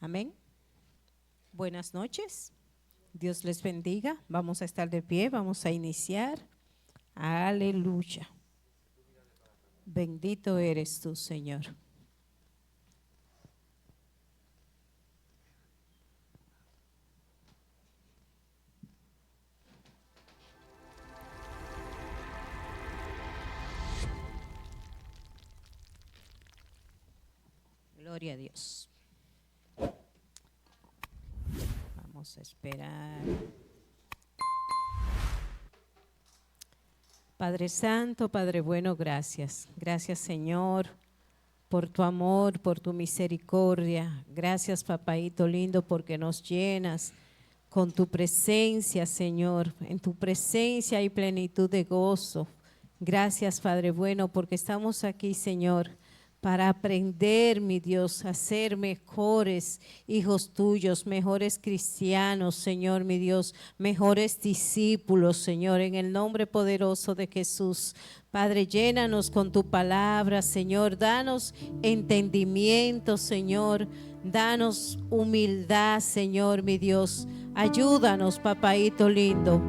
Amén. Buenas noches. Dios les bendiga. Vamos a estar de pie, vamos a iniciar. Aleluya. Bendito eres tú, Señor. Gloria a Dios. Vamos a esperar. Padre Santo, Padre bueno, gracias. Gracias, Señor, por tu amor, por tu misericordia. Gracias, papaíto lindo, porque nos llenas con tu presencia, Señor. En tu presencia hay plenitud de gozo. Gracias, Padre bueno, porque estamos aquí, Señor, para aprender, mi Dios, a ser mejores hijos tuyos, mejores cristianos, Señor, mi Dios, mejores discípulos, Señor, en el nombre poderoso de Jesús. Padre, llénanos con tu palabra, Señor, danos entendimiento, Señor, danos humildad, Señor, mi Dios. Ayúdanos, papaíto lindo,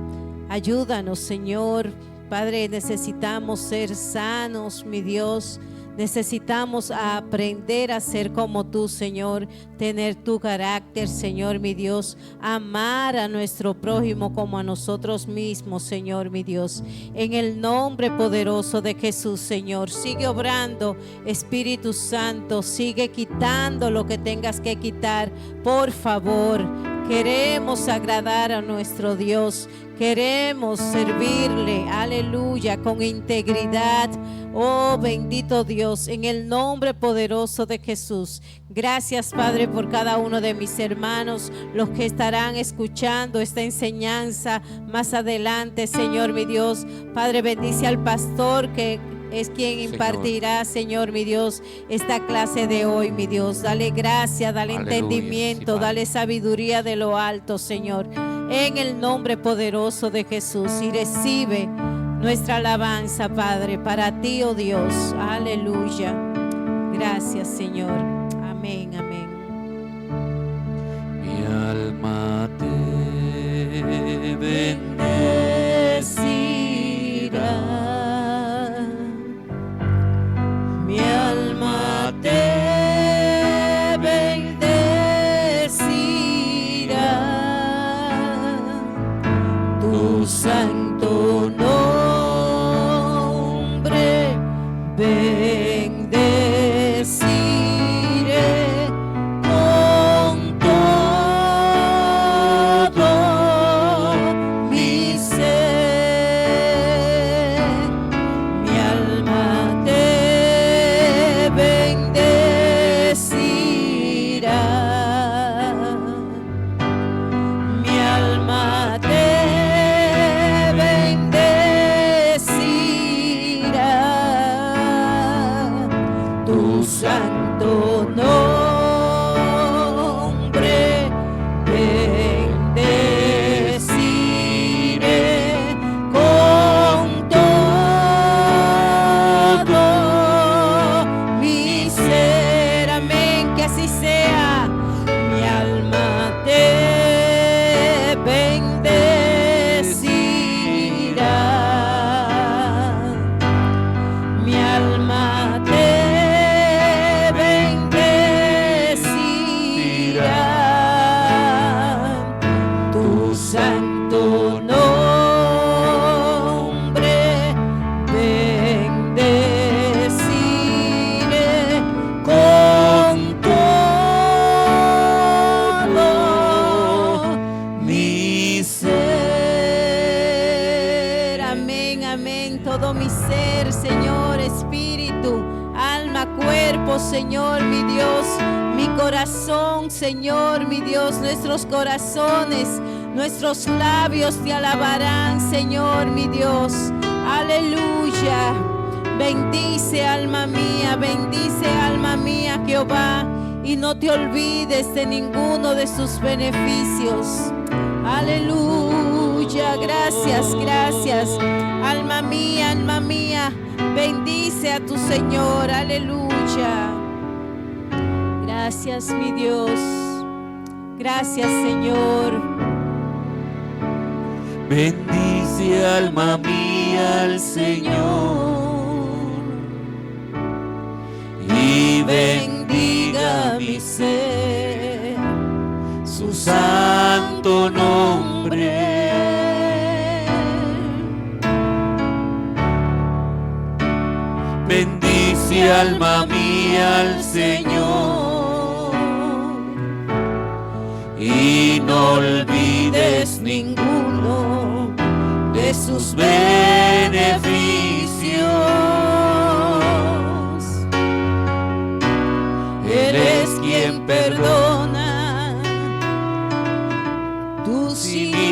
ayúdanos, Señor. Padre, necesitamos ser sanos, mi Dios. Necesitamos aprender a ser como tú, Señor, tener tu carácter, Señor, mi Dios, amar a nuestro prójimo como a nosotros mismos, Señor, mi Dios. En el nombre poderoso de Jesús, Señor, sigue obrando, Espíritu Santo, sigue quitando lo que tengas que quitar, por favor. Queremos agradar a nuestro Dios, queremos servirle, aleluya, con integridad. Oh, bendito Dios, en el nombre poderoso de Jesús. Gracias, Padre, por cada uno de mis hermanos, los que estarán escuchando esta enseñanza más adelante, Señor, mi Dios. Padre, bendice al pastor que es quien impartirá, Señor, mi Dios, esta clase de hoy, mi Dios. Dale gracia, dale entendimiento, sí, dale sabiduría de lo alto, Señor, en el nombre poderoso de Jesús. Y recibe nuestra alabanza, Padre, para ti, oh Dios. Aleluya. Gracias, Señor. Amén, amén. Mi alma te bendecirá. Mi alma te bendecirá. Tu santo nombre bendeciré con todo mi ser. Mi alma te bendecirá. Mi alma te tu santo nombre bendeciré con todo mi ser. Amén, que así sea. Mi alma te bendecirá. Mi alma te tu santo nombre bendeciré con todo mi ser. Amén, amén, todo mi ser, Señor, espíritu, alma, cuerpo, Señor, mi Dios, mi corazón, Señor, mi Dios, nuestros corazones, nuestros labios te alabarán, Señor, mi Dios. Aleluya. Bendice, alma mía, Jehová, y no te olvides de ninguno de sus beneficios. Aleluya. Gracias, gracias. Alma mía, bendice a tu Señor. Aleluya. Gracias, mi Dios. Gracias, Señor. Bendice alma mía al Señor y bendiga mi ser su santo nombre. Bendice alma mía al Señor y no olvides ninguno de sus beneficios. Él es quien perdona tus iniquidades,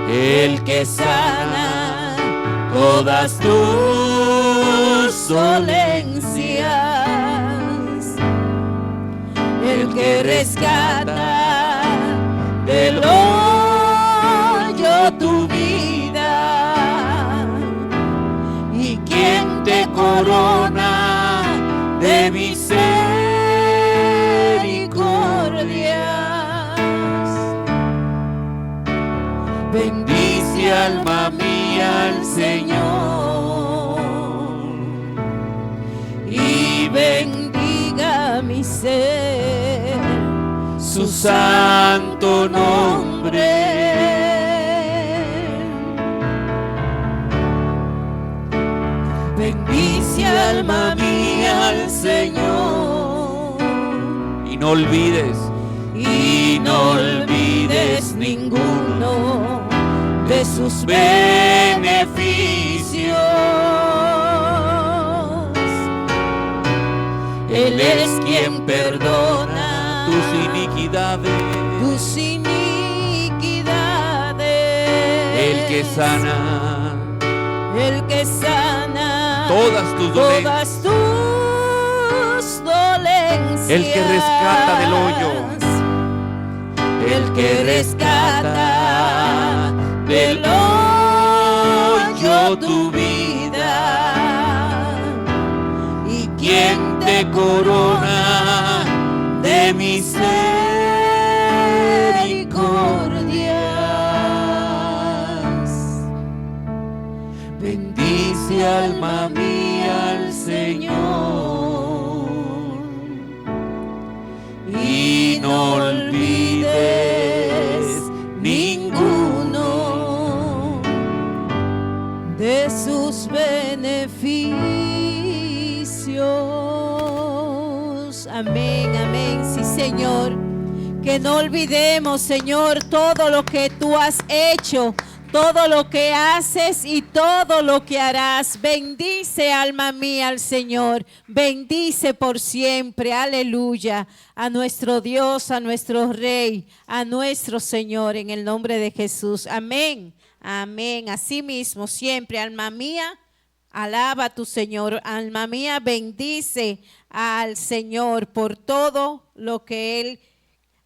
el que sana todas tus dolencias, el que rescata del hoyo tu vida y quien te corona de misericordias. Bendice alma mía al Señor y bendiga mi ser su santo nombre. Bendice alma mía al Señor y no olvides ninguno de sus beneficios. Él es quien perdona tus iniquidades, el que sana todas tus dolencias, el que rescata del hoyo, el que rescata del hoyo tu vida y quien te corona de misericordias. Bendice alma mía al Señor y no olvides ninguno de sus beneficios. Amén, amén. Sí, Señor. Que no olvidemos, Señor, todo lo que tú has hecho, todo lo que haces y todo lo que harás. Bendice alma mía al Señor, bendice por siempre, aleluya, a nuestro Dios, a nuestro Rey, a nuestro Señor, en el nombre de Jesús. Amén, amén. Así mismo, siempre, alma mía, alaba a tu Señor. Alma mía, bendice al Señor por todo lo que Él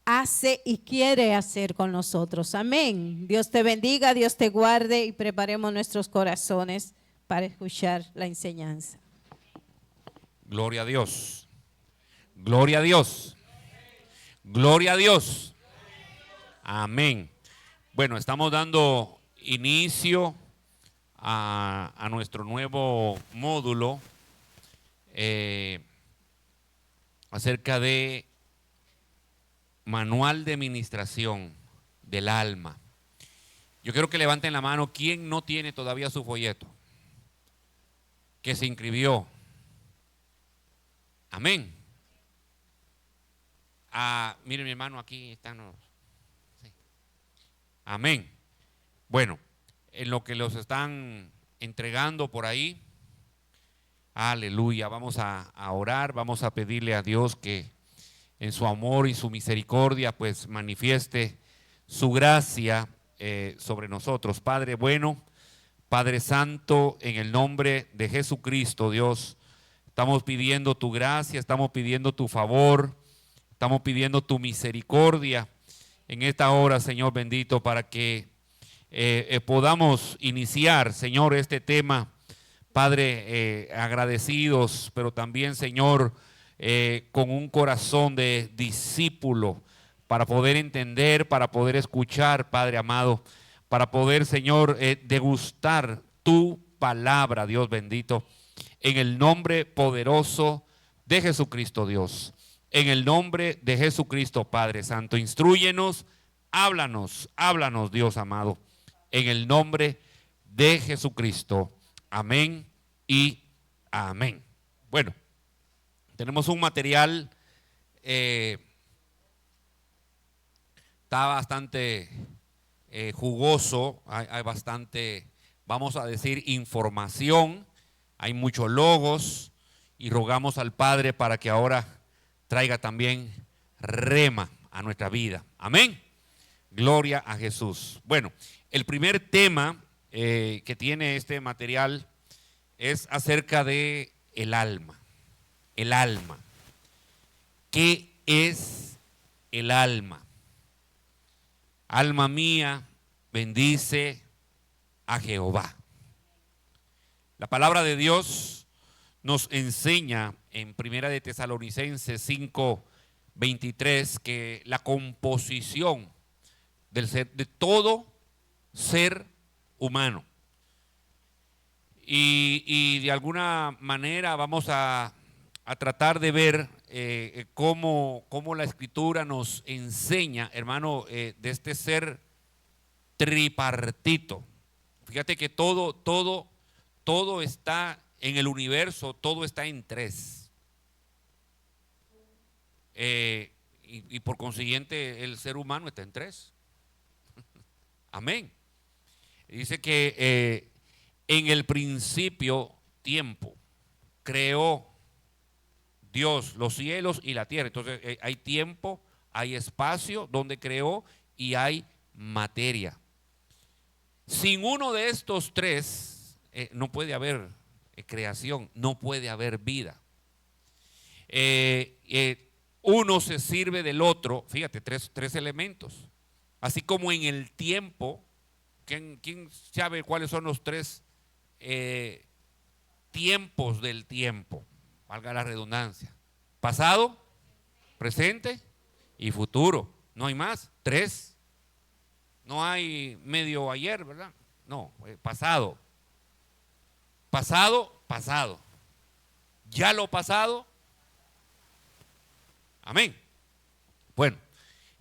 hace y quiere hacer con nosotros. Amén. Dios te bendiga, Dios te guarde y preparemos nuestros corazones para escuchar la enseñanza. Gloria a Dios. Gloria a Dios. Gloria a Dios. Amén. Bueno, estamos dando inicio a nuestro nuevo módulo acerca de Manual de Ministración del Alma. Yo quiero que levanten la mano quien no tiene todavía su folleto, que se inscribió. Amén. Miren, mi hermano, aquí están los. Sí. Amén. Bueno, en lo que los están entregando por ahí, aleluya, vamos a orar, vamos a pedirle a Dios que en su amor y su misericordia pues manifieste su gracia sobre nosotros. Padre bueno, Padre santo, en el nombre de Jesucristo, Dios, estamos pidiendo tu gracia, estamos pidiendo tu favor, estamos pidiendo tu misericordia en esta hora, Señor bendito, para que podamos iniciar, Señor, este tema, Padre, agradecidos, pero también, Señor, con un corazón de discípulo, para poder entender, para poder escuchar, Padre amado, para poder, Señor, degustar tu palabra, Dios bendito, en el nombre poderoso de Jesucristo, Dios. En el nombre de Jesucristo, Padre Santo, instrúyenos, háblanos, Dios amado, en el nombre de Jesucristo. Amén y amén. Bueno, tenemos un material, está bastante jugoso, hay bastante, vamos a decir, información, hay muchos logos, y rogamos al Padre para que ahora traiga también rema a nuestra vida. Amén. Gloria a Jesús. Bueno, el primer tema que tiene este material es acerca de el alma. El alma. ¿Qué es el alma? Alma mía, bendice a Jehová. La palabra de Dios nos enseña en Primera de Tesalonicenses 5:23 que la composición del ser, de todo ser humano, y de alguna manera vamos a tratar de ver cómo la Escritura nos enseña, hermano, de este ser tripartito. Fíjate que todo está en el universo, todo está en tres. Y por consiguiente el ser humano está en tres. Amén. Dice que en el principio tiempo creó Dios los cielos y la tierra. Entonces hay tiempo, hay espacio donde creó y hay materia. Sin uno de estos tres no puede haber creación, no puede haber vida. Uno se sirve del otro, fíjate, tres elementos. Así como en el tiempo, ¿quién sabe cuáles son los tres tiempos del tiempo? Valga la redundancia. Pasado, presente y futuro. No hay más, tres. No hay medio ayer, ¿verdad? No, pasado. Pasado. Ya lo pasado. Amén. Bueno,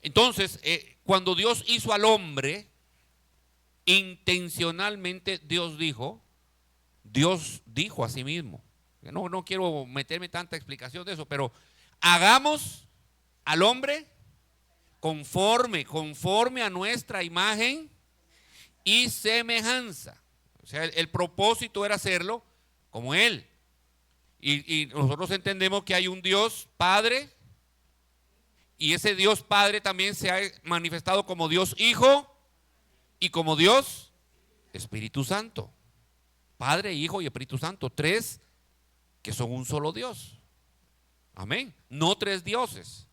entonces, cuando Dios hizo al hombre, intencionalmente Dios dijo a sí mismo. No quiero meterme tanta explicación de eso, pero hagamos al hombre conforme a nuestra imagen y semejanza. O sea, el propósito era hacerlo como Él. Y nosotros entendemos que hay un Dios Padre, y ese Dios Padre también se ha manifestado como Dios Hijo y como Dios Espíritu Santo. Padre, Hijo y Espíritu Santo, tres que son un solo Dios. Amén. No tres dioses.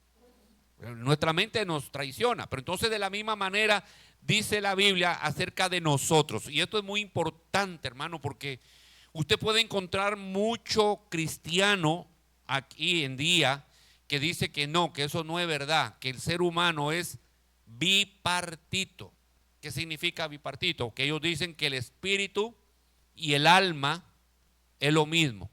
Nuestra mente nos traiciona, pero entonces de la misma manera dice la Biblia acerca de nosotros. Y esto es muy importante, hermano, porque usted puede encontrar mucho cristiano aquí en día que dice que no, que eso no es verdad, que el ser humano es bipartito. ¿Qué significa bipartito? Que ellos dicen que el espíritu y el alma es lo mismo,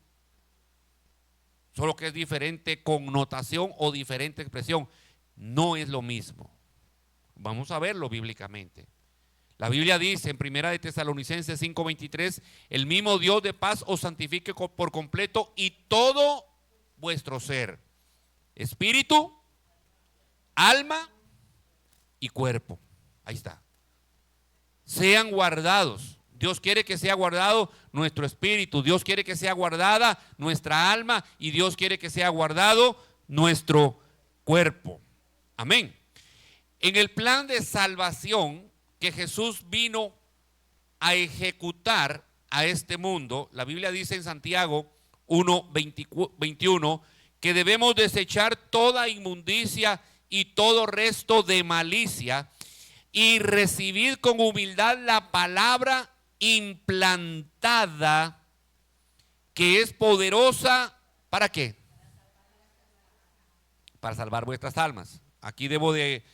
solo que es diferente connotación o diferente expresión. No es lo mismo. Vamos a verlo bíblicamente. La Biblia dice en Primera de Tesalonicenses 5:23, el mismo Dios de paz os santifique por completo y todo vuestro ser, espíritu, alma y cuerpo. Ahí está. Sean guardados. Dios quiere que sea guardado nuestro espíritu, Dios quiere que sea guardada nuestra alma y Dios quiere que sea guardado nuestro cuerpo. Amén. En el plan de salvación que Jesús vino a ejecutar a este mundo, la Biblia dice en Santiago 1:21 que debemos desechar toda inmundicia y todo resto de malicia y recibir con humildad la palabra implantada que es poderosa. ¿Para qué? para salvar vuestras almas. Aquí debo de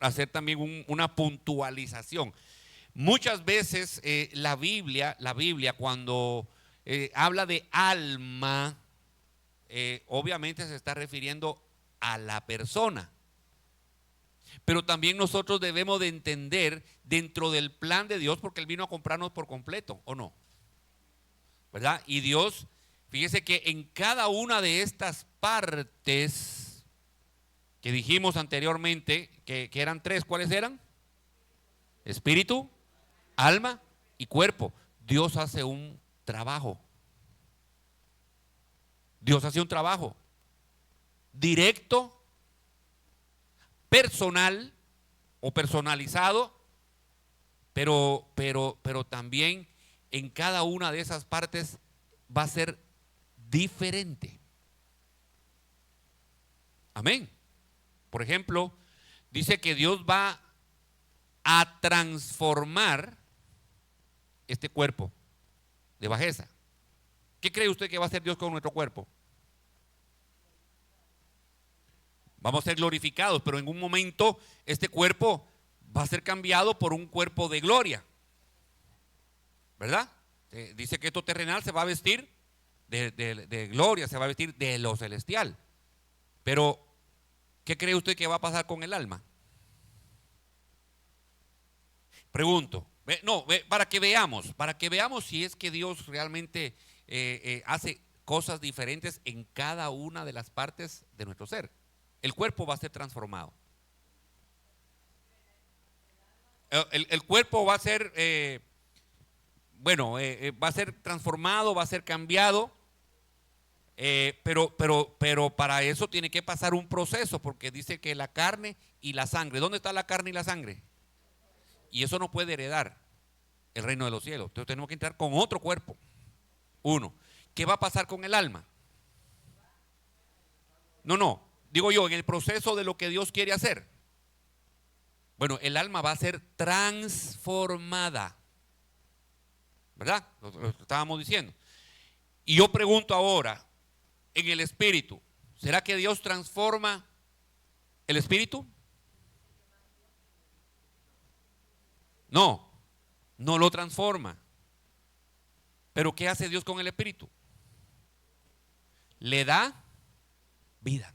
hacer también una puntualización. Muchas veces la Biblia cuando habla de alma, obviamente se está refiriendo a la persona. Pero también nosotros debemos de entender dentro del plan de Dios, porque Él vino a comprarnos por completo, ¿o no? ¿Verdad? Y Dios, fíjese que en cada una de estas partes que dijimos anteriormente, que eran tres, ¿cuáles eran? Espíritu, alma y cuerpo. Dios hace un trabajo. Dios hace un trabajo directo, personal o personalizado, pero también en cada una de esas partes va a ser diferente. Amén. Por ejemplo, dice que Dios va a transformar este cuerpo de bajeza. ¿Qué cree usted que va a hacer Dios con nuestro cuerpo? Vamos a ser glorificados, pero en un momento este cuerpo va a ser cambiado por un cuerpo de gloria, ¿verdad? Dice que esto terrenal se va a vestir de gloria, se va a vestir de lo celestial. Pero, ¿qué cree usted que va a pasar con el alma? Pregunto. Para que veamos si es que Dios realmente hace cosas diferentes en cada una de las partes de nuestro ser. El cuerpo va a ser transformado. El cuerpo va a ser, va a ser transformado, va a ser cambiado, pero para eso tiene que pasar un proceso, porque dice que la carne y la sangre. ¿Dónde está la carne y la sangre? Y eso no puede heredar el reino de los cielos. Entonces tenemos que entrar con otro cuerpo. Uno. ¿Qué va a pasar con el alma? No. Digo yo, en el proceso de lo que Dios quiere hacer. Bueno, el alma va a ser transformada. ¿Verdad? Lo estábamos diciendo. Y yo pregunto ahora, en el espíritu, ¿será que Dios transforma el espíritu? No lo transforma. Pero ¿qué hace Dios con el espíritu? Le da vida.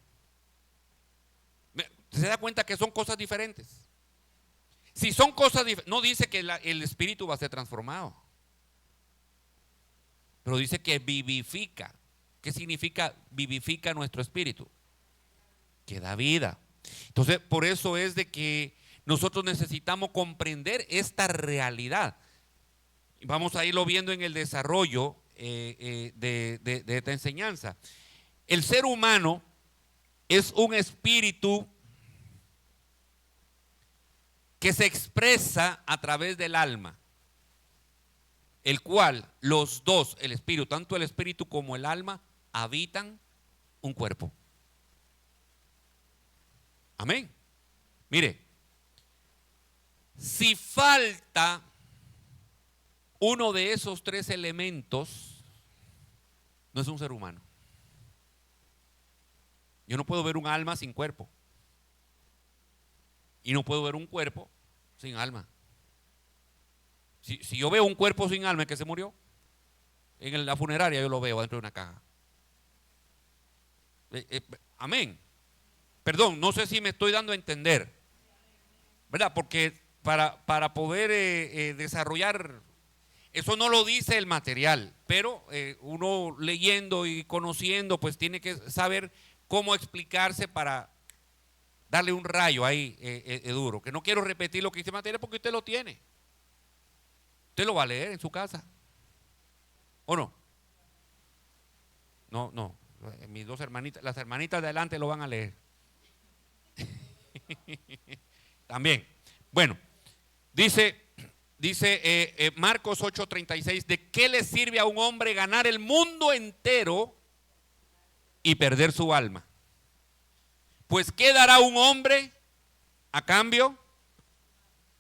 ¿Se da cuenta que son cosas diferentes? Si son cosas diferentes, no dice que el espíritu va a ser transformado, pero dice que vivifica. ¿Qué significa vivifica nuestro espíritu? Que da vida. Entonces, por eso es de que nosotros necesitamos comprender esta realidad. Vamos a irlo viendo en el desarrollo de esta enseñanza. El ser humano es un espíritu que se expresa a través del alma, el cual los dos, el espíritu, tanto el espíritu como el alma, habitan un cuerpo. Amén. Mire, si falta uno de esos tres elementos, no es un ser humano. Yo no puedo ver un alma sin cuerpo. Y no puedo ver un cuerpo sin alma. Si yo veo un cuerpo sin alma, ¿es que se murió? En la funeraria yo lo veo dentro de una caja. Amén. Perdón, no sé si me estoy dando a entender, ¿verdad? Porque para poder desarrollar, eso no lo dice el material, pero uno leyendo y conociendo, pues tiene que saber cómo explicarse para darle un rayo ahí duro. Que no quiero repetir lo que dice el material porque usted lo tiene. Usted lo va a leer en su casa. ¿O no? No. Mis dos hermanitas, las hermanitas de adelante lo van a leer. También. Bueno, dice Marcos 8:36, ¿de qué le sirve a un hombre ganar el mundo entero y perder su alma? Pues ¿qué dará un hombre a cambio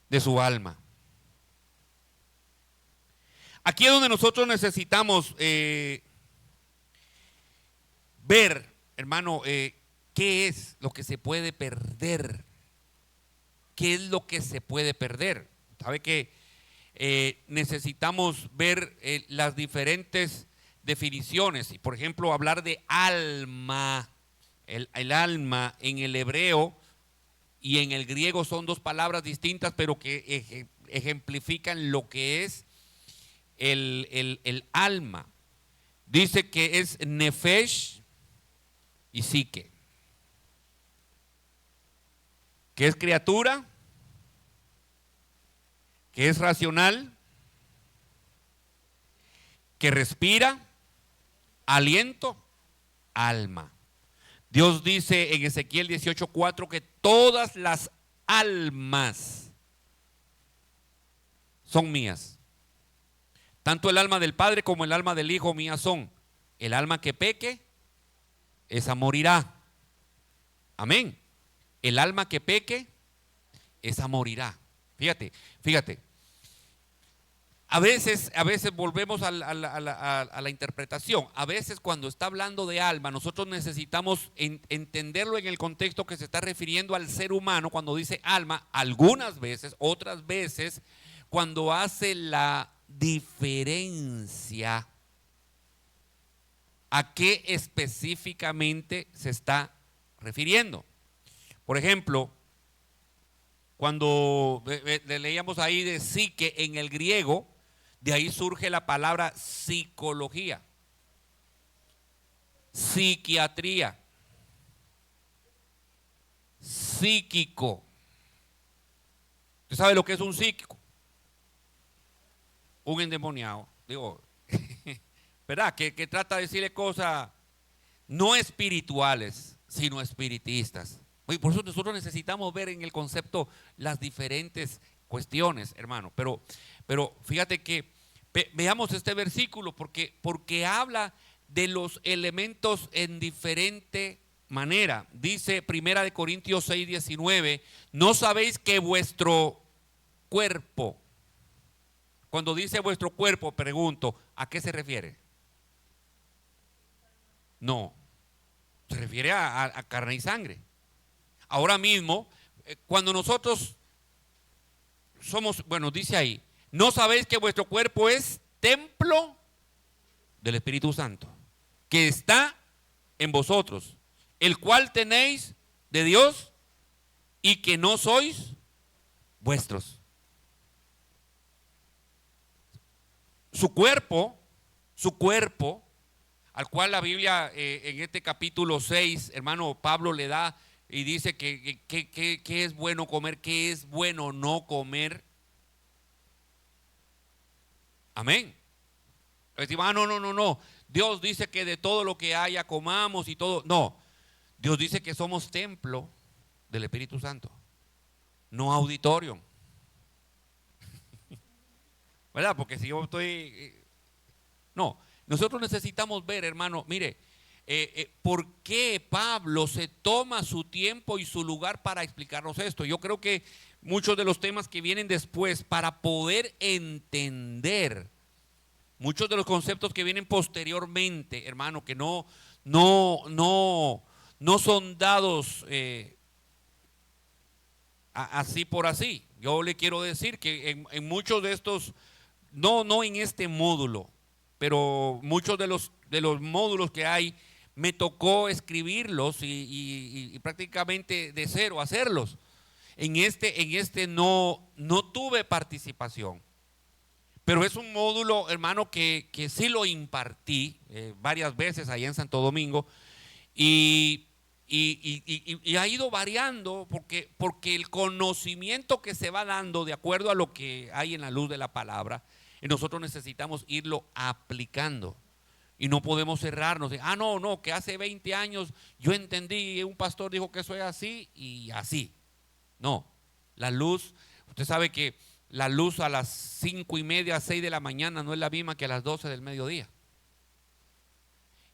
de su alma? Aquí es donde nosotros necesitamos ver, hermano, ¿Qué es lo que se puede perder? ¿Qué es lo que se puede perder? ¿Sabe que necesitamos ver las diferentes definiciones? Y por ejemplo, hablar de alma. El alma en el hebreo y en el griego son dos palabras distintas, pero que ejemplifican lo que es el alma. Dice que es nefesh y psique. Que es criatura, que es racional, que respira, aliento, alma. Dios dice en Ezequiel 18:4 que todas las almas son mías. Tanto el alma del Padre como el alma del Hijo mías son. El alma que peque, esa morirá. Amén. El alma que peque, esa morirá. Fíjate. A veces volvemos a la interpretación. A veces cuando está hablando de alma, nosotros necesitamos entenderlo en el contexto que se está refiriendo al ser humano cuando dice alma. Algunas veces, otras veces, cuando hace la diferencia a qué específicamente se está refiriendo. Por ejemplo, cuando leíamos ahí de psique en el griego, de ahí surge la palabra psicología, psiquiatría, psíquico. ¿Usted sabe lo que es un psíquico? Un endemoniado, digo, ¿verdad? Que trata de decirle cosas no espirituales, sino espiritistas. Y por eso nosotros necesitamos ver en el concepto las diferentes cuestiones, hermano. Pero fíjate que veamos este versículo porque habla de los elementos en diferente manera. Dice 1 Corintios 6:19, ¿no sabéis que vuestro cuerpo? Cuando dice vuestro cuerpo, pregunto, ¿a qué se refiere? No, se refiere a carne y sangre. Ahora mismo, cuando nosotros somos, bueno, dice ahí, ¿no sabéis que vuestro cuerpo es templo del Espíritu Santo, que está en vosotros, el cual tenéis de Dios y que no sois vuestros? Su cuerpo, al cual la Biblia en este capítulo 6, hermano Pablo le da y dice que es bueno comer, que es bueno no comer. Amén. Decimos, no. Dios dice que de todo lo que haya comamos y todo. No, Dios dice que somos templo del Espíritu Santo, no auditorio. ¿Verdad? Porque si yo estoy... No, nosotros necesitamos ver, hermano, mire, ¿por qué Pablo se toma su tiempo y su lugar para explicarnos esto? Yo creo que muchos de los temas que vienen después, para poder entender muchos de los conceptos que vienen posteriormente, hermano, que no son dados así por así. Yo le quiero decir que en muchos de estos, no en este módulo, pero muchos de los módulos que hay, me tocó escribirlos y prácticamente de cero hacerlos. En este no tuve participación. Pero es un módulo, hermano, que sí lo impartí varias veces allá en Santo Domingo y ha ido variando porque el conocimiento que se va dando de acuerdo a lo que hay en la luz de la palabra, nosotros necesitamos irlo aplicando. Y no podemos cerrarnos de, no, que hace 20 años yo entendí, un pastor dijo que eso es así y así. No, la luz, usted sabe que la luz a las 5:30, 6 de la mañana no es la misma que a las 12 del mediodía.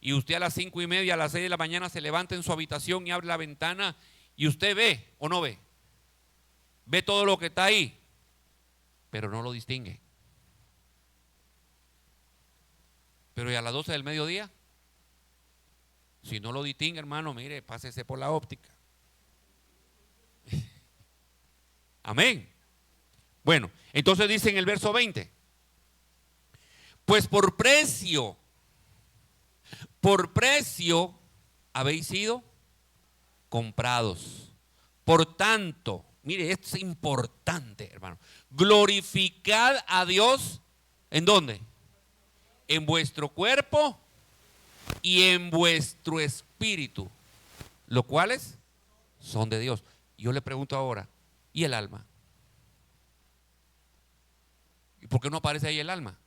Y usted a las 5:30, a las 6 de la mañana se levanta en su habitación y abre la ventana y usted ve o no ve. Ve todo lo que está ahí, pero no lo distingue. Pero ¿y a las 12 del mediodía? Si no lo distingue, hermano, mire, pásese por la óptica. Amén. Bueno, entonces dice en el verso 20, pues por precio habéis sido comprados. Por tanto, mire, esto es importante, hermano. Glorificad a Dios, ¿en dónde? En vuestro cuerpo y en vuestro espíritu, los cuales son de Dios. Yo le pregunto ahora, ¿y el alma? ¿Y por qué no aparece ahí el alma?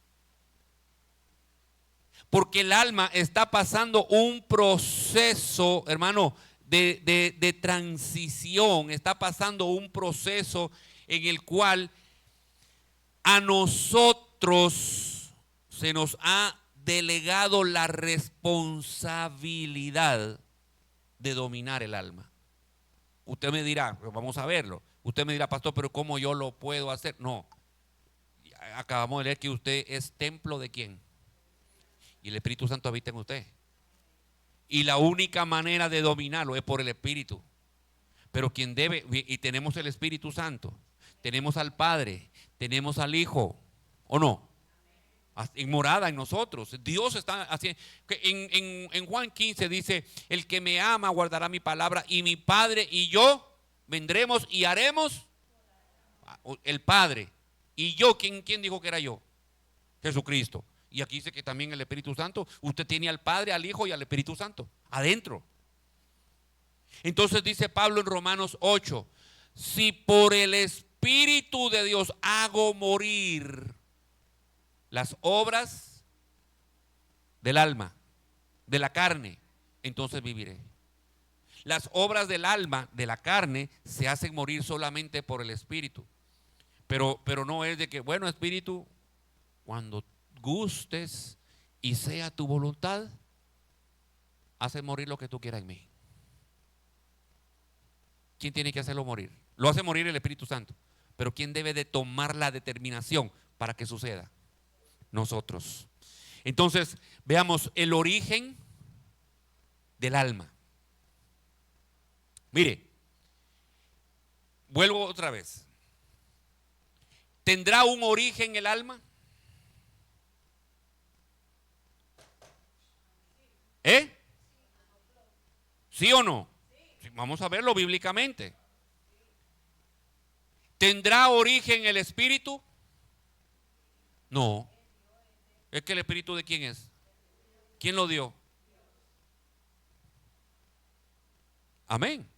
Porque el alma está pasando un proceso, hermano, de transición. Está pasando un proceso en el cual a nosotros se nos ha delegado la responsabilidad de dominar el alma. Usted me dirá, vamos a verlo. Usted me dirá, pastor, pero ¿cómo yo lo puedo hacer? No. Acabamos de leer que usted es templo de ¿quién? Y el Espíritu Santo habita en usted. Y la única manera de dominarlo es por el Espíritu. Pero quien debe, y tenemos el Espíritu Santo, tenemos al Padre, tenemos al Hijo, ¿o no? En morada en nosotros. Dios está haciendo. En Juan 15 dice: el que me ama guardará mi palabra, y mi Padre y yo vendremos y haremos. El Padre y yo, ¿quién dijo que era yo? Jesucristo. Y aquí dice que también el Espíritu Santo. Usted tiene al Padre, al Hijo y al Espíritu Santo adentro. Entonces dice Pablo en Romanos 8: si por el Espíritu de Dios hago morir las obras del alma, de la carne, entonces viviré. Las obras del alma, de la carne, se hacen morir solamente por el Espíritu. Pero no es de que, bueno, Espíritu, cuando gustes y sea tu voluntad, hace morir lo que tú quieras en mí. ¿Quién tiene que hacerlo morir? Lo hace morir el Espíritu Santo. Pero ¿quién debe de tomar la determinación para que suceda? Nosotros. Entonces, veamos el origen del alma. Mire, vuelvo otra vez. ¿Tendrá un origen el alma? ¿Sí o no? Vamos a verlo bíblicamente. ¿Tendrá origen el espíritu? No. ¿Es que el espíritu de quién es? ¿Quién lo dio? Amén.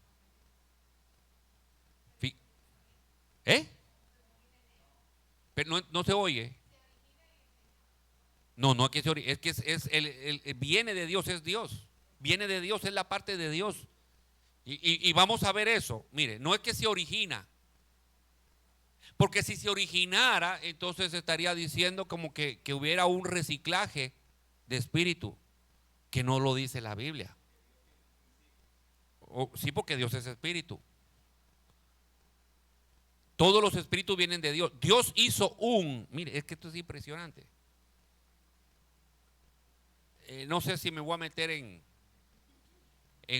Pero no se oye. No es que se oye, es que viene de Dios, es Dios. Viene de Dios, es la parte de Dios. Y vamos a ver eso. Mire, no es que se origina. Porque si se originara, entonces estaría diciendo como que hubiera un reciclaje de espíritu, que no lo dice la Biblia. Sí, porque Dios es espíritu. Todos los espíritus vienen de Dios. Dios hizo mire, es que esto es impresionante. No sé si me voy a meter en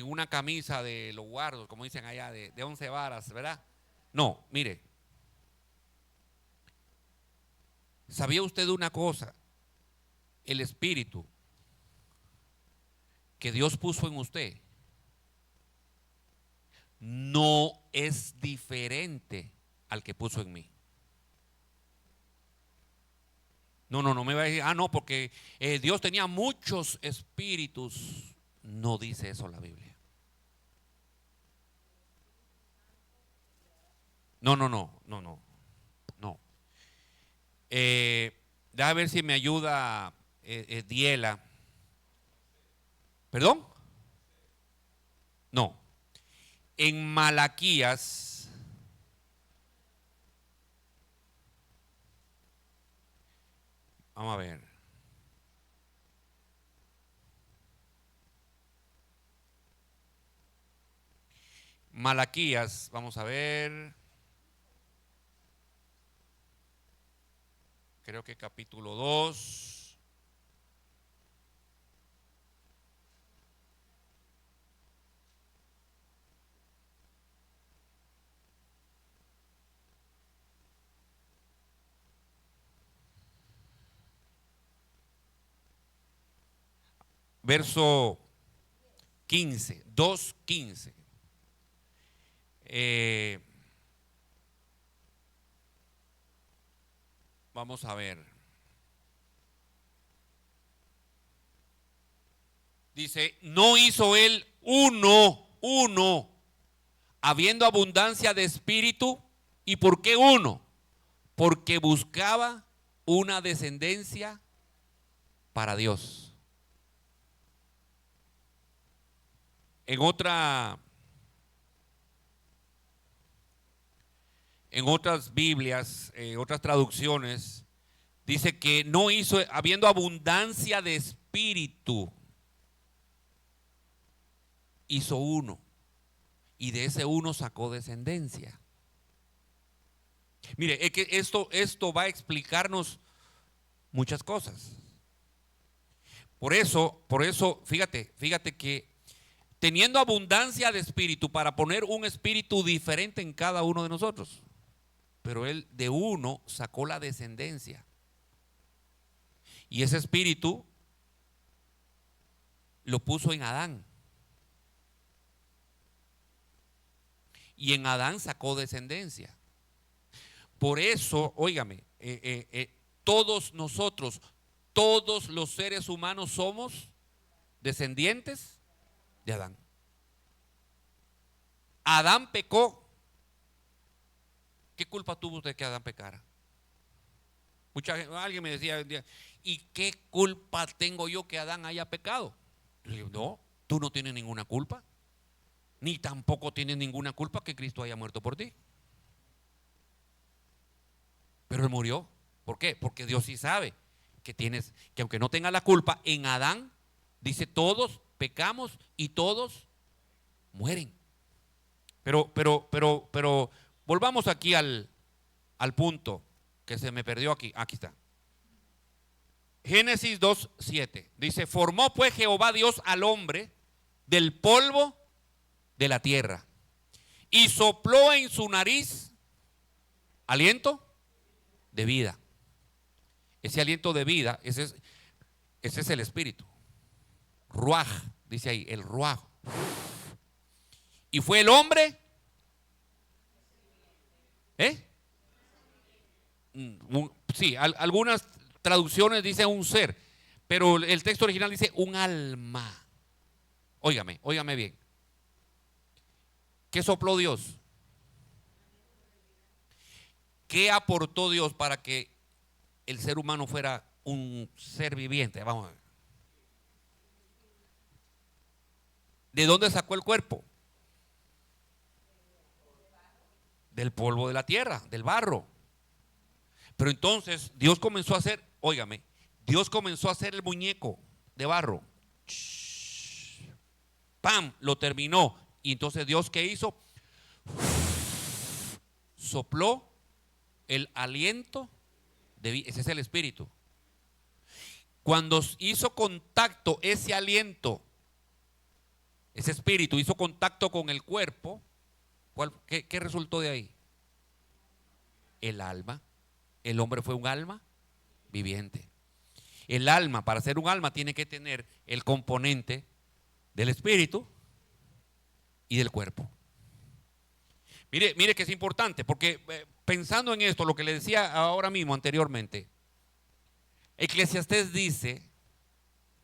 una camisa de los guardos, como dicen allá, de 11 varas, ¿verdad? No, mire. ¿Sabía usted una cosa? El espíritu que Dios puso en usted no es diferente al que puso en mí. No me va a decir, no, porque Dios tenía muchos espíritus. No dice eso la Biblia. No. Déjame ver si me ayuda Diela. ¿Perdón? No. En Malaquías, vamos a ver. Malaquías, vamos a ver. Creo que capítulo 2. verso 15, 2:15. Vamos a ver. Dice, no hizo él uno, habiendo abundancia de espíritu. ¿Y por qué uno? Porque buscaba una descendencia para Dios. En otras Biblias, otras traducciones, dice que no hizo, habiendo abundancia de espíritu, hizo uno, y de ese uno sacó descendencia. Mire, es que esto va a explicarnos muchas cosas. Por eso, fíjate que teniendo abundancia de espíritu, para poner un espíritu diferente en cada uno de nosotros, pero él de uno sacó la descendencia. Y ese espíritu lo puso en Adán. Y en Adán sacó descendencia. Por eso, óigame, todos nosotros, todos los seres humanos somos descendientes de Adán. Adán pecó. ¿Qué culpa tuvo usted que Adán pecara? Alguien me decía, ¿y qué culpa tengo yo que Adán haya pecado? Yo digo, no, tú no tienes ninguna culpa, ni tampoco tienes ninguna culpa que Cristo haya muerto por ti. Pero él murió. ¿Por qué? Porque Dios sí sabe que aunque no tenga la culpa, en Adán dice todos pecamos y todos mueren. Pero volvamos aquí al punto que se me perdió aquí. Aquí está. Génesis 2:7 dice, formó pues Jehová Dios al hombre del polvo de la tierra y sopló en su nariz aliento de vida. Ese aliento de vida, ese es el espíritu. Ruaj, dice ahí, el ruaj. Y fue el hombre. Sí, algunas traducciones dicen un ser, pero el texto original dice un alma. Óigame bien. ¿Qué sopló Dios? ¿Qué aportó Dios para que el ser humano fuera un ser viviente? Vamos a ver. ¿De dónde sacó el cuerpo? Del polvo de la tierra, del barro. Pero entonces Dios comenzó a hacer, Dios comenzó a hacer el muñeco de barro. ¡Pam! Lo terminó. Y entonces Dios, ¿qué hizo? Sopló el aliento de vida. Ese es el espíritu. Cuando hizo contacto ese aliento, ese espíritu hizo contacto con el cuerpo, ¿qué resultó de ahí? El alma. El hombre fue un alma viviente. El alma, para ser un alma, tiene que tener el componente del espíritu y del cuerpo. Mire que es importante, porque pensando en esto, lo que le decía ahora mismo anteriormente, Eclesiastés dice,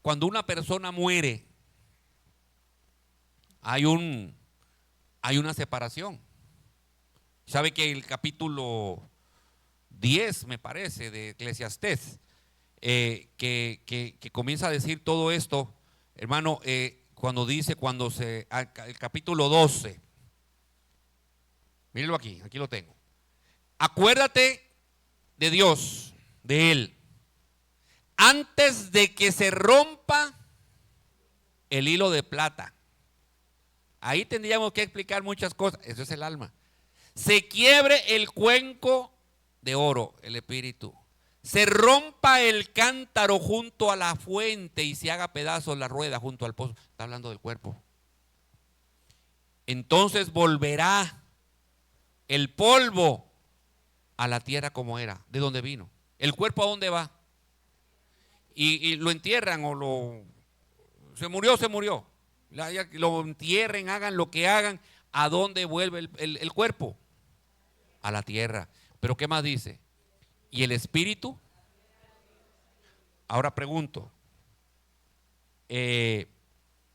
cuando una persona muere, hay una separación. ¿Sabe que el capítulo 10, me parece, de Eclesiastés, que comienza a decir todo esto, hermano, el capítulo 12, mírenlo aquí lo tengo. Acuérdate de Dios, de Él, antes de que se rompa el hilo de plata. Ahí tendríamos que explicar muchas cosas. Eso es el alma. Se quiebre el cuenco de oro, el espíritu. Se rompa el cántaro junto a la fuente y se haga pedazos la rueda junto al pozo. Está hablando del cuerpo. Entonces volverá el polvo a la tierra como era, de donde vino. ¿El cuerpo a dónde va? Y lo entierran o Se murió, se murió. Lo entierren, hagan lo que hagan. ¿A dónde vuelve el cuerpo? A la tierra. Pero ¿qué más dice? ¿Y el espíritu? Ahora pregunto,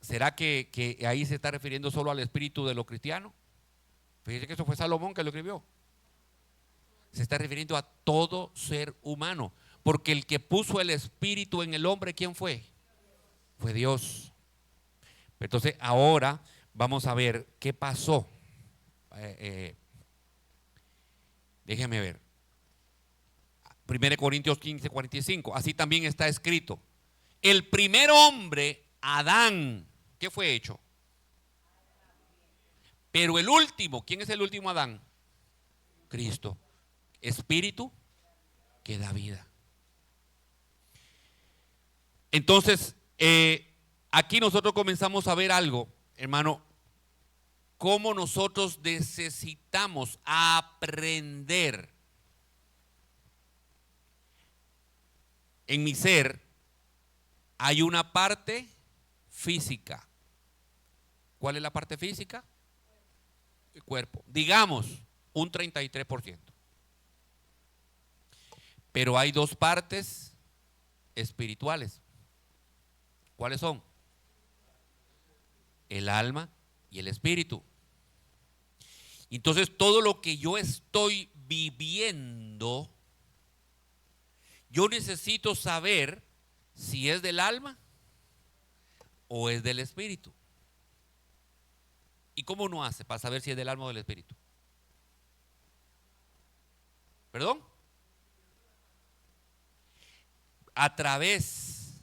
¿será que ahí se está refiriendo solo al espíritu de los cristianos? Fíjense que eso fue Salomón que lo escribió. Se está refiriendo a todo ser humano, porque el que puso el espíritu en el hombre, ¿quién fue? Fue Dios. Entonces ahora vamos a ver qué pasó. Déjenme ver. 1 Corintios 15, 45. Así también está escrito. El primer hombre, Adán, ¿qué fue hecho? Pero el último, ¿quién es el último Adán? Cristo. Espíritu que da vida. Entonces, aquí nosotros comenzamos a ver algo, hermano, cómo nosotros necesitamos aprender. En mi ser hay una parte física. ¿Cuál es la parte física? El cuerpo. Digamos, un 33%. Pero hay dos partes espirituales. ¿Cuáles son? El alma y el espíritu. Entonces, todo lo que yo estoy viviendo, yo necesito saber si es del alma o es del espíritu. ¿Y cómo uno hace para saber si es del alma o del espíritu? ¿Perdón? A través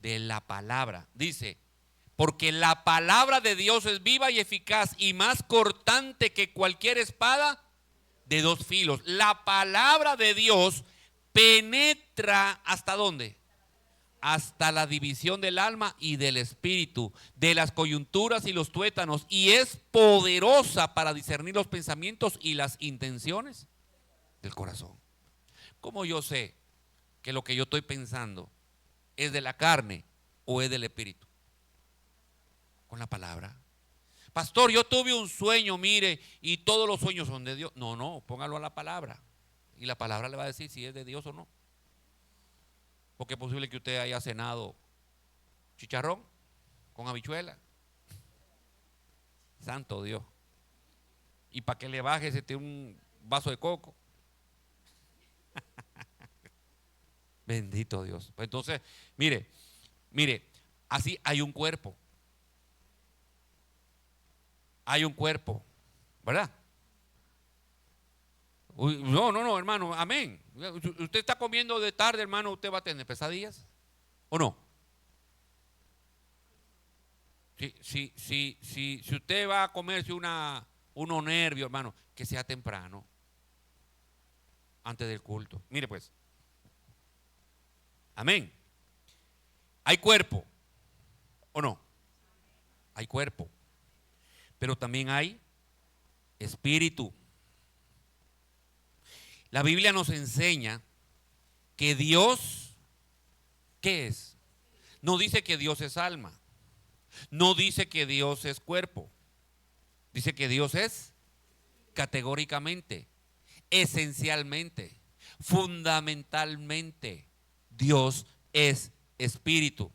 de la palabra. Dice, porque la palabra de Dios es viva y eficaz y más cortante que cualquier espada de dos filos. La palabra de Dios penetra ¿hasta dónde? Hasta la división del alma y del espíritu, de las coyunturas y los tuétanos, y es poderosa para discernir los pensamientos y las intenciones del corazón. ¿Cómo yo sé que lo que yo estoy pensando es de la carne o es del espíritu? Con la palabra. Pastor, yo tuve un sueño, mire, y todos los sueños son de Dios. No, póngalo a la palabra. Y la palabra le va a decir si es de Dios o no. Porque es posible que usted haya cenado chicharrón con habichuela. Santo Dios. Y para que le baje un vaso de coco. Bendito Dios. Pues entonces, mire, así hay un cuerpo. Hay un cuerpo, ¿verdad? No, hermano, amén. Usted está comiendo de tarde, hermano, ¿usted va a tener pesadillas? ¿O no? Si usted va a comerse unos nervios, hermano, que sea temprano, antes del culto. Mire pues, amén. Hay cuerpo, ¿o no? Hay cuerpo, pero también hay espíritu. La Biblia nos enseña que Dios, ¿qué es? No dice que Dios es alma, no dice que Dios es cuerpo, dice que Dios es categóricamente, esencialmente, fundamentalmente, Dios es espíritu.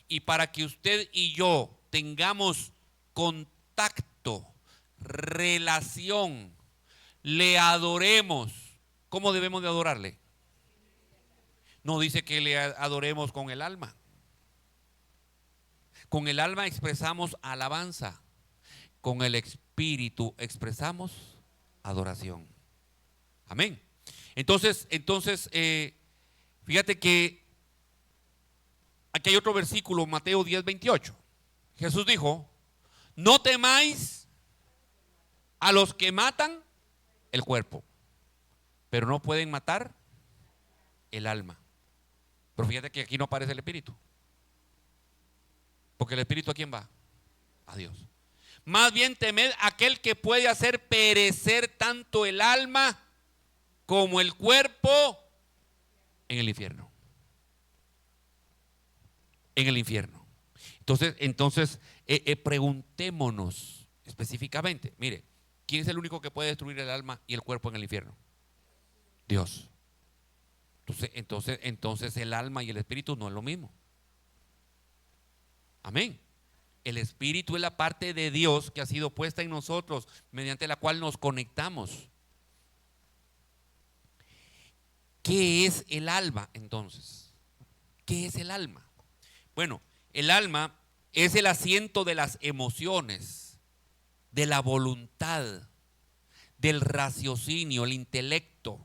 Y para que usted y yo tengamos contacto, relación, le adoremos, ¿cómo debemos de adorarle? No dice que le adoremos con el alma. Con el alma expresamos alabanza, con el espíritu expresamos adoración. Amén. Entonces, fíjate que aquí hay otro versículo, Mateo 10:28. Jesús dijo, no temáis a los que matan el cuerpo, pero no pueden matar el alma. Pero fíjate que aquí no aparece el espíritu, porque el espíritu ¿a quién va? A Dios. Más bien temed aquel que puede hacer perecer tanto el alma como el cuerpo en el infierno. En el infierno. Entonces preguntémonos específicamente, mire, ¿quién es el único que puede destruir el alma y el cuerpo en el infierno? Dios. Entonces el alma y el espíritu no es lo mismo. Amén. El espíritu es la parte de Dios que ha sido puesta en nosotros, mediante la cual nos conectamos. ¿Qué es el alma entonces? ¿Qué es el alma? Bueno, el alma es el asiento de las emociones, de la voluntad, del raciocinio, el intelecto.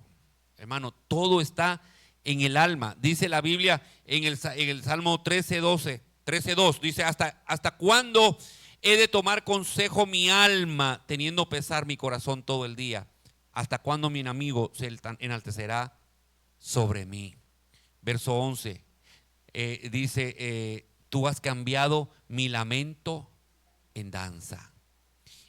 Hermano, todo está en el alma. Dice la Biblia en el Salmo 13:2, dice, ¿hasta cuándo he de tomar consejo mi alma, teniendo pesar mi corazón todo el día? ¿Hasta cuándo mi enemigo se enaltecerá sobre mí? Verso 11 dice, tú has cambiado mi lamento en danza.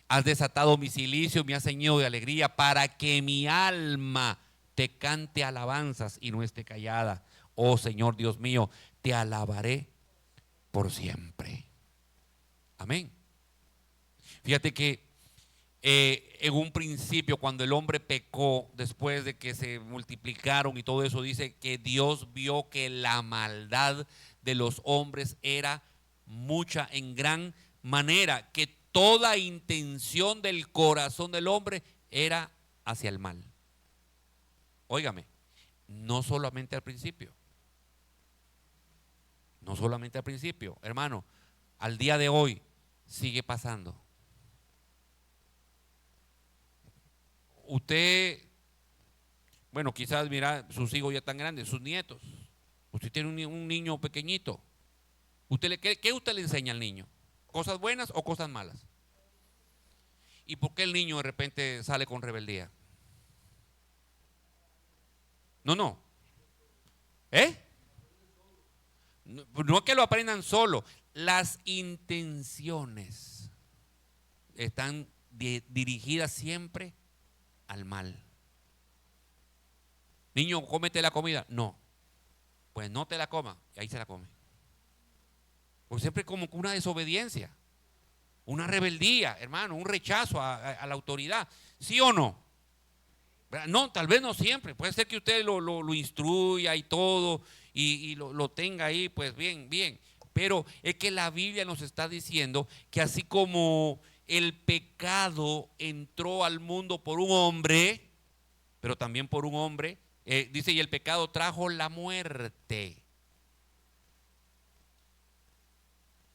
Has desatado mi cilicio, me has ceñido de alegría, para que mi alma te cante alabanzas y no esté callada. Oh Señor Dios mío, te alabaré por siempre. Amén. Fíjate que en un principio, cuando el hombre pecó, después de que se multiplicaron y todo eso, dice que Dios vio que la maldad de los hombres era mucha en gran manera, que toda intención del corazón del hombre era hacia el mal. Óigame, no solamente al principio. No solamente al principio, hermano, al día de hoy sigue pasando. Usted, bueno, quizás mira, sus hijos ya están grandes, sus nietos. Usted tiene un niño pequeñito. ¿Qué usted le enseña al niño? ¿Cosas buenas o cosas malas? ¿Y por qué el niño de repente sale con rebeldía? No. No es que lo aprendan solo. Las intenciones están dirigidas siempre al mal. Niño, cómete la comida. No. Pues no te la coma. Y ahí se la come. Pues siempre como una desobediencia, una rebeldía, hermano, un rechazo a la autoridad. ¿Sí o no? No, tal vez no siempre. Puede ser que usted lo instruya y todo y lo tenga ahí, pues bien. Pero es que la Biblia nos está diciendo que así como el pecado entró al mundo por un hombre, pero también por un hombre, dice, y el pecado trajo la muerte.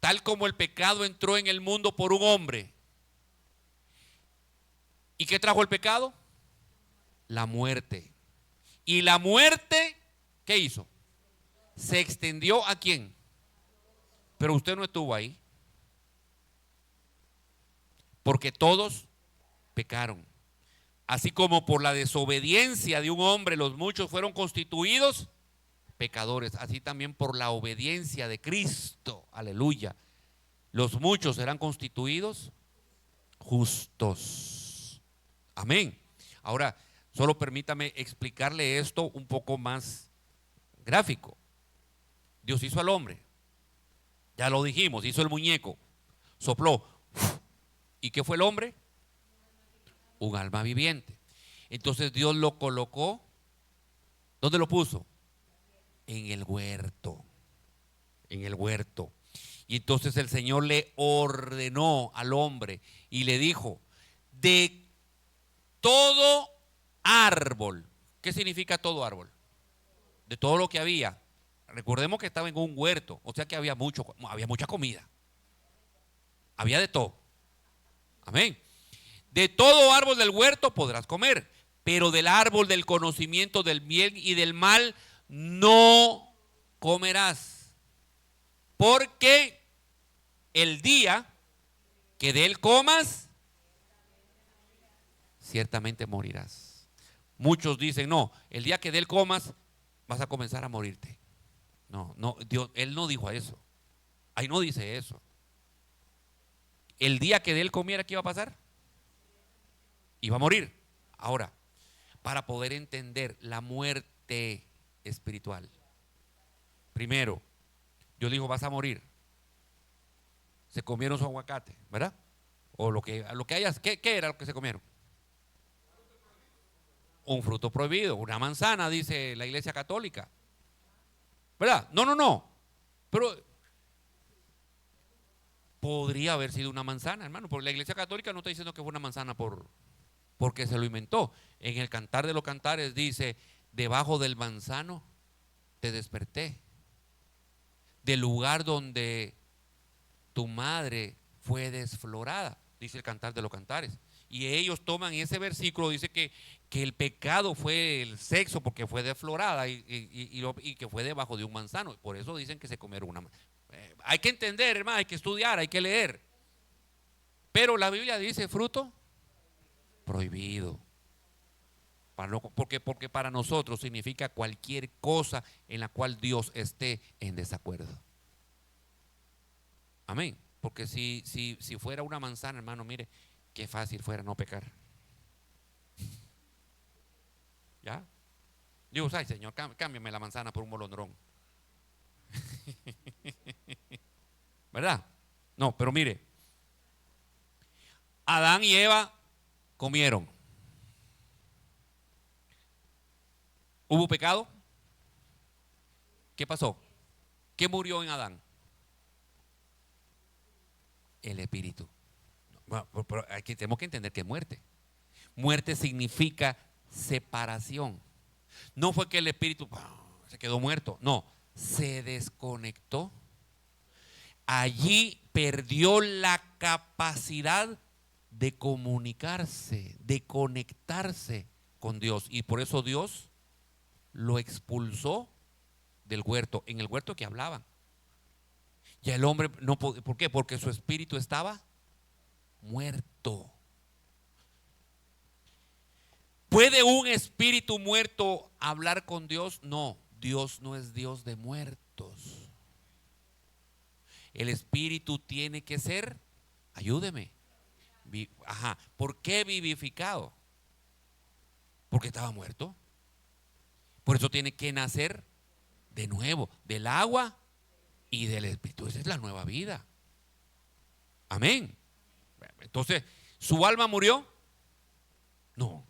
Tal como el pecado entró en el mundo por un hombre. ¿Y qué trajo el pecado? La muerte. ¿Y la muerte qué hizo? Se extendió ¿a quién? Pero usted no estuvo ahí. Porque todos pecaron. Así como por la desobediencia de un hombre los muchos fueron constituidos pecadores, así también por la obediencia de Cristo, aleluya, los muchos serán constituidos justos. Amén. Ahora, solo permítame explicarle esto un poco más gráfico. Dios hizo al hombre, ya lo dijimos, hizo el muñeco, sopló. ¿Y qué fue el hombre? Un alma viviente. Entonces Dios lo colocó. ¿Dónde lo puso? En el huerto. En el huerto. Y entonces el Señor le ordenó al hombre y le dijo, de todo árbol. ¿Qué significa todo árbol? De todo lo que había. Recordemos que estaba en un huerto, o sea que había mucha comida. Había de todo. Amén. De todo árbol del huerto podrás comer, pero del árbol del conocimiento del bien y del mal no comerás, porque el día que de él comas, ciertamente morirás. Muchos dicen, no, el día que de él comas, vas a comenzar a morirte. No, Dios, él no dijo eso. Ahí no dice eso. El día que de él comiera, ¿qué iba a pasar? Iba a morir. Ahora, para poder entender la muerte espiritual, primero, Dios dijo, vas a morir. se comieron su aguacate, ¿verdad? O lo que haya, ¿qué era lo que se comieron? Un fruto prohibido, una manzana, dice la Iglesia Católica, ¿verdad? No, pero podría haber sido una manzana, hermano, porque la Iglesia Católica no está diciendo que fue una manzana porque se lo inventó. En el Cantar de los Cantares dice: debajo del manzano te desperté, del lugar donde tu madre fue desflorada, dice el Cantar de los Cantares. Y ellos toman ese versículo, dice que el pecado fue el sexo porque fue desflorada y que fue debajo de un manzano. Por eso dicen que se comieron una manzana. Hay que entender, hermano, hay que estudiar, hay que leer. Pero la Biblia dice fruto prohibido. Porque para nosotros significa cualquier cosa en la cual Dios esté en desacuerdo. Amén. Porque si fuera una manzana, hermano, mire, qué fácil fuera no pecar. ¿Ya? Digo, ay, Señor, cámbiame la manzana por un molondrón. ¿Verdad? No, pero mire, Adán y Eva comieron. ¿Hubo pecado? ¿Qué pasó? ¿Qué murió en Adán? El espíritu. Bueno, pero aquí tenemos que entender que es muerte. Muerte significa separación. No fue que el espíritu se quedó muerto, no, se desconectó. Allí perdió la capacidad de comunicarse, de conectarse con Dios, y por eso Dios lo expulsó del huerto. En el huerto que hablaban. Ya el hombre no podía. ¿Por qué? Porque su espíritu estaba muerto. ¿Puede un espíritu muerto hablar con Dios? No, Dios no es Dios de muertos. El espíritu tiene que ser, ayúdeme. ¿Por qué vivificado? Porque estaba muerto. Por eso tiene que nacer de nuevo, del agua y del espíritu. Esa es la nueva vida. Amén. Entonces, ¿su alma murió? No.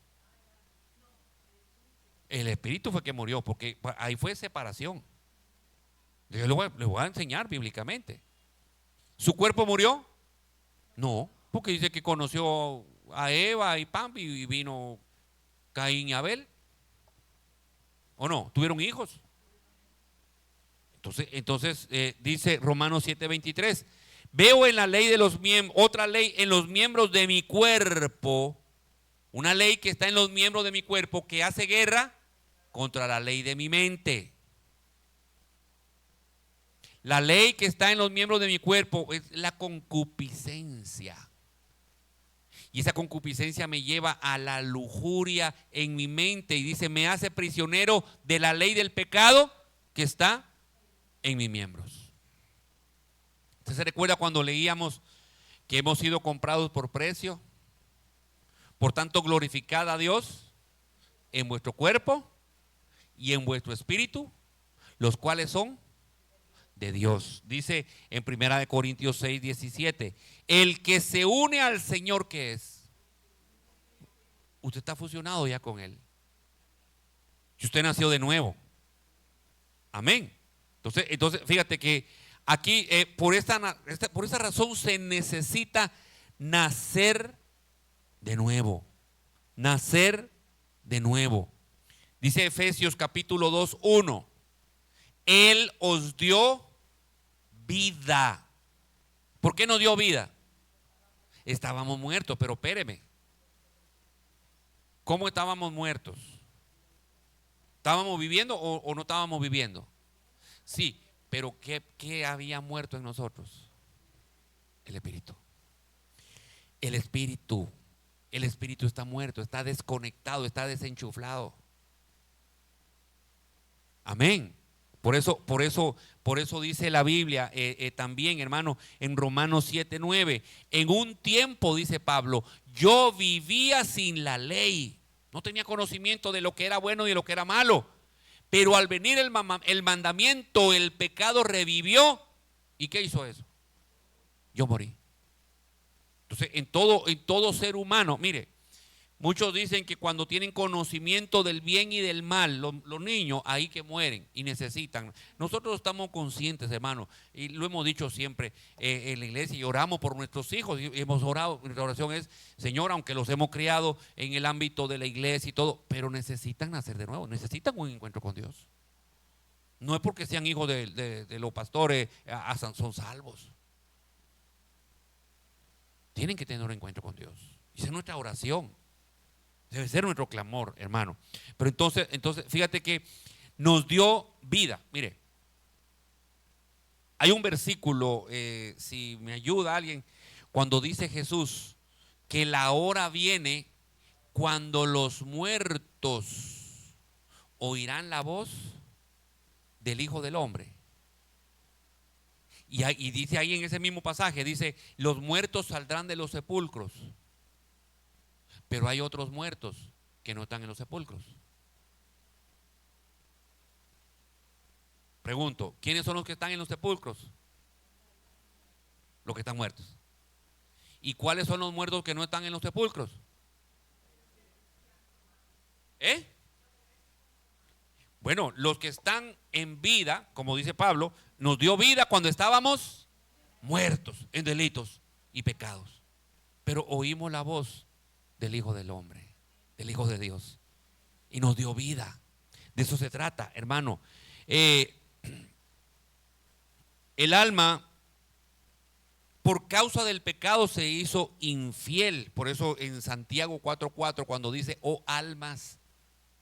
El espíritu fue que murió, porque ahí fue separación. Yo les voy a enseñar bíblicamente. ¿Su cuerpo murió? No, porque dice que conoció a Eva y Pam, y vino Caín y Abel. ¿O no? ¿Tuvieron hijos? Entonces dice Romanos 7:23: veo en la ley de los miembros, otra ley en los miembros de mi cuerpo, una ley que está en los miembros de mi cuerpo, que hace guerra contra la ley de mi mente. La ley que está en los miembros de mi cuerpo es la concupiscencia. Y esa concupiscencia me lleva a la lujuria en mi mente, y dice, me hace prisionero de la ley del pecado que está en mis miembros. ¿Usted se recuerda cuando leíamos que hemos sido comprados por precio? Por tanto, glorificad a Dios en vuestro cuerpo y en vuestro espíritu, los cuales son de Dios. Dice en 1 Corintios 6:17, el que se une al Señor, ¿qué es? Usted está fusionado ya con Él. Si usted nació de nuevo. Amén. Entonces fíjate que aquí por esa razón se necesita nacer de nuevo. Nacer de nuevo. Dice Efesios capítulo 2:1, Él os dio vida. ¿Por qué nos dio vida? Estábamos muertos, pero espéreme. ¿Cómo estábamos muertos? ¿Estábamos viviendo o no estábamos viviendo? Sí, pero ¿qué había muerto en nosotros? El espíritu. El espíritu está muerto, está desconectado, está desenchuflado. Amén. Por eso dice la Biblia también, hermano, en Romanos 7:9, en un tiempo, dice Pablo, yo vivía sin la ley, no tenía conocimiento de lo que era bueno y de lo que era malo, pero al venir el mandamiento, el pecado revivió. ¿Y qué hizo eso? yo morí. Entonces, en todo ser humano, mire, muchos dicen que cuando tienen conocimiento del bien y del mal, los niños ahí que mueren y necesitan. Nosotros estamos conscientes, hermano, y lo hemos dicho siempre en la iglesia, y oramos por nuestros hijos, y hemos orado. Nuestra oración es: Señor, aunque los hemos criado en el ámbito de la iglesia y todo, pero necesitan nacer de nuevo, necesitan un encuentro con Dios. No es porque sean hijos de los pastores, son salvos. Tienen que tener un encuentro con Dios. Esa es nuestra oración. Debe ser nuestro clamor, hermano. Pero entonces fíjate que nos dio vida. Mire, hay un versículo, si me ayuda alguien, cuando dice Jesús que la hora viene cuando los muertos oirán la voz del Hijo del Hombre. Y dice ahí en ese mismo pasaje, dice: los muertos saldrán de los sepulcros. Pero hay otros muertos que no están en los sepulcros. Pregunto, ¿quiénes son los que están en los sepulcros? Los que están muertos. ¿Y cuáles son los muertos que no están en los sepulcros? Bueno, los que están en vida, como dice Pablo, nos dio vida cuando estábamos muertos en delitos y pecados. Pero oímos la voz del Hijo del Hombre, del Hijo de Dios, y nos dio vida. De eso se trata, hermano. El alma, por causa del pecado, se hizo infiel. Por eso en Santiago 4:4, cuando dice: oh almas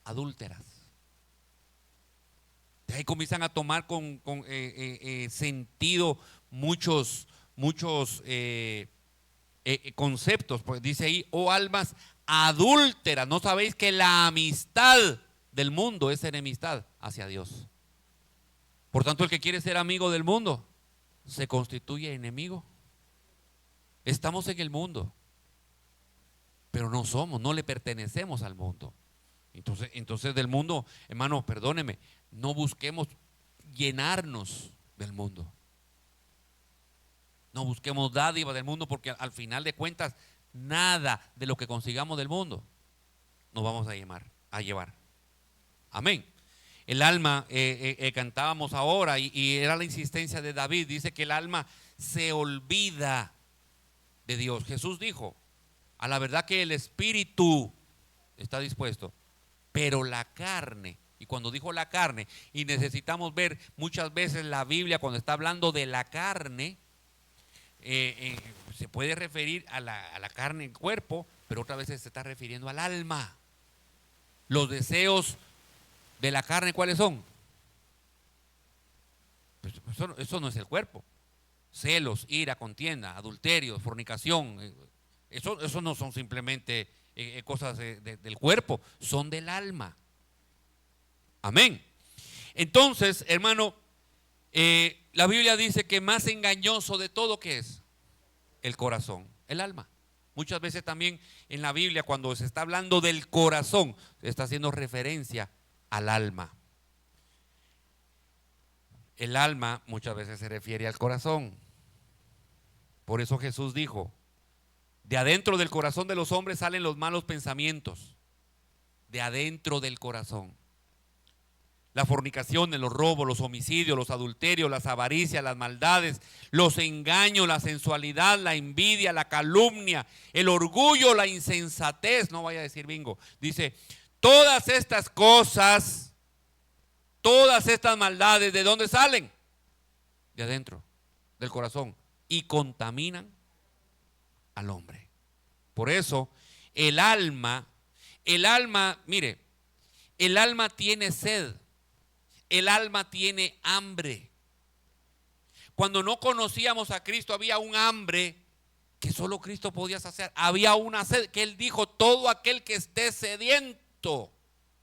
adúlteras. De ahí comienzan a tomar con sentido muchos conceptos. Pues dice ahí: oh almas adúlteras, ¿no sabéis que la amistad del mundo es enemistad hacia Dios? Por tanto, el que quiere ser amigo del mundo se constituye enemigo. Estamos en el mundo, pero no le pertenecemos al mundo. Entonces del mundo, hermano, perdóneme, no busquemos llenarnos del mundo. No busquemos dádiva del mundo, porque al final de cuentas, nada de lo que consigamos del mundo nos vamos a llevar. Amén. El alma, cantábamos ahora, y era la insistencia de David. Dice que el alma se olvida de Dios. Jesús dijo: a la verdad que el espíritu está dispuesto, pero la carne. Y cuando dijo la carne, y necesitamos ver muchas veces la Biblia cuando está hablando de la carne, se puede referir a la carne, el cuerpo, pero otras veces se está refiriendo al alma. Los deseos de la carne, ¿cuáles son? Pues eso no es el cuerpo. Celos, ira, contienda, adulterio, fornicación. Eso no son simplemente cosas del cuerpo, son del alma. Amén. Entonces, hermano, la Biblia dice que más engañoso de todo, ¿qué es? El corazón, el alma. Muchas veces también en la Biblia, cuando se está hablando del corazón, se está haciendo referencia al alma. El alma muchas veces se refiere al corazón. Por eso Jesús dijo: de adentro del corazón de los hombres salen los malos pensamientos. De adentro del corazón. La fornicación, los robos, los homicidios, los adulterios, las avaricias, las maldades, los engaños, la sensualidad, la envidia, la calumnia, el orgullo, la insensatez. No vaya a decir bingo. Dice: todas estas cosas, todas estas maldades, ¿de dónde salen? De adentro, del corazón. Y contaminan al hombre. Por eso el alma, mire, el alma tiene sed, el alma tiene hambre. Cuando no conocíamos a Cristo había un hambre que solo Cristo podía saciar. Había una sed que Él dijo: todo aquel que esté sediento,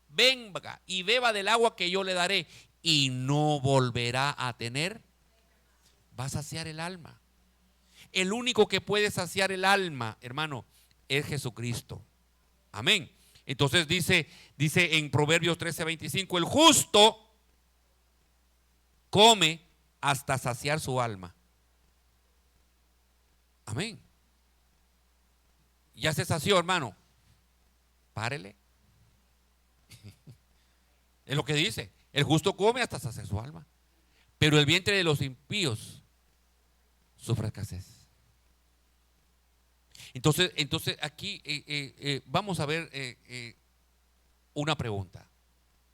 venga y beba del agua que yo le daré, y no volverá a tener. Va a saciar el alma. El único que puede saciar el alma, hermano, es Jesucristo. Amén. Entonces dice en Proverbios 13:25: el justo come hasta saciar su alma. Amén. Ya se sació, hermano. Párele. Es lo que dice. El justo come hasta saciar su alma, pero el vientre de los impíos sufre escasez. Entonces aquí vamos a ver una pregunta.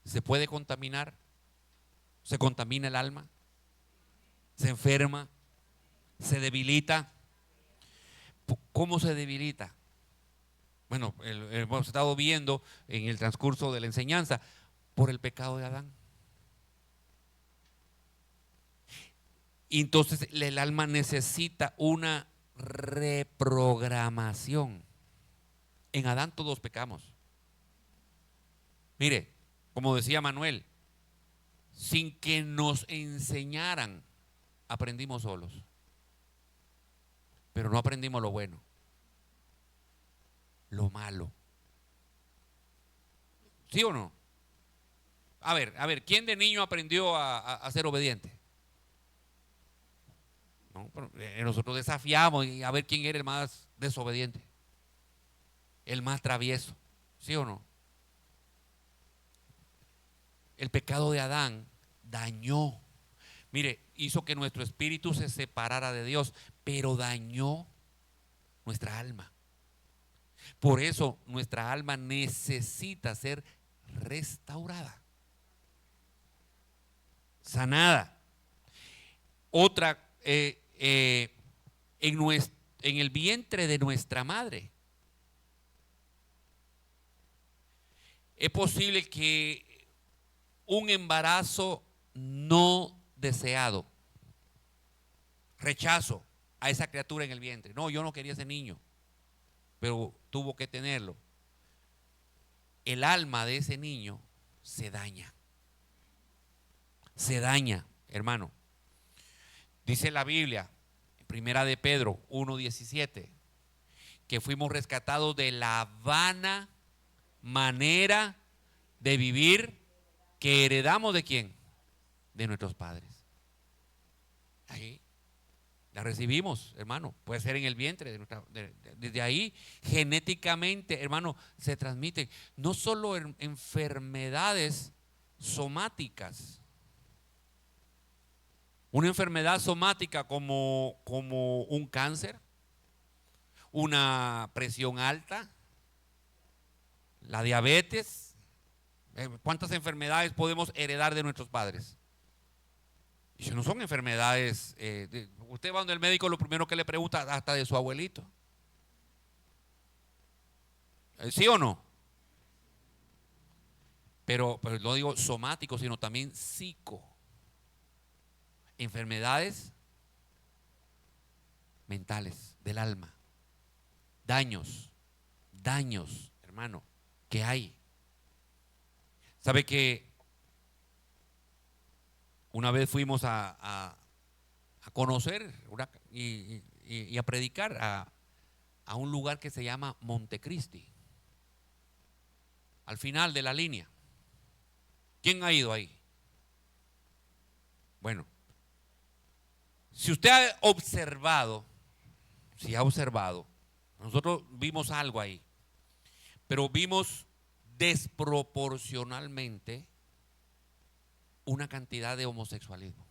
¿Se puede contaminar? ¿Se contamina el alma? ¿Se enferma? ¿Se debilita? ¿Cómo se debilita? Bueno, hemos estado viendo en el transcurso de la enseñanza por el pecado de Adán. Y entonces el alma necesita una reprogramación. En Adán todos pecamos. Mire, como decía Manuel, sin que nos enseñaran, aprendimos solos. Pero no aprendimos lo bueno, lo malo. ¿Sí o no? A ver, ¿quién de niño aprendió a ser obediente? No, pero nosotros desafiamos y a ver quién era el más desobediente, el más travieso. ¿Sí o no? El pecado de Adán dañó. Mire, hizo que nuestro espíritu se separara de Dios, pero dañó nuestra alma. Por eso nuestra alma necesita ser restaurada, sanada. Otra, en el vientre de nuestra madre, es posible que un embarazo no deseado, rechazo a esa criatura en el vientre. No, yo no quería ese niño, pero tuvo que tenerlo. El alma de ese niño se daña. Se daña, hermano. Dice la Biblia, en Primera de Pedro 1:17, que fuimos rescatados de la vana manera de vivir que heredamos ¿de quién? De nuestros padres. Ahí la recibimos, hermano. Puede ser en el vientre desde ahí genéticamente, hermano, se transmiten no solo enfermedades somáticas. Una enfermedad somática como un cáncer, una presión alta, la diabetes. ¿Cuántas enfermedades podemos heredar de nuestros padres? Y si no son enfermedades, usted va donde el médico, lo primero que le pregunta hasta de su abuelito. ¿Sí o no? Pero no digo somático, sino también psico. Enfermedades mentales del alma. Daños, hermano, que hay. ¿Sabe que una vez fuimos a conocer y a predicar a un lugar que se llama Montecristi, al final de la línea? ¿Quién ha ido ahí? Bueno, si usted ha observado, nosotros vimos algo ahí, pero vimos desproporcionalmente una cantidad de homosexualismo,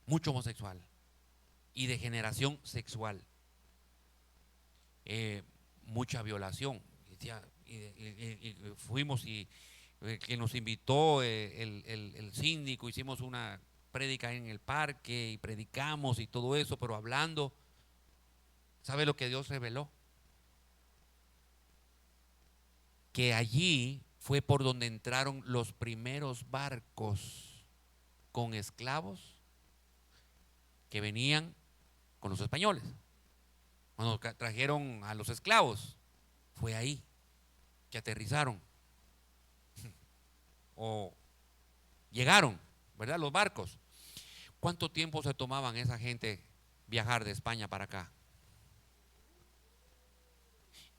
mucho homosexual y degeneración sexual, mucha violación. Y fuimos y que nos invitó el síndico, hicimos una prédica en el parque y predicamos y todo eso, pero hablando, ¿sabe lo que Dios reveló? Que allí fue por donde entraron los primeros barcos con esclavos que venían con los españoles. Cuando trajeron a los esclavos, fue ahí que aterrizaron o llegaron, ¿verdad? Los barcos. ¿Cuánto tiempo se tomaban esa gente viajar de España para acá?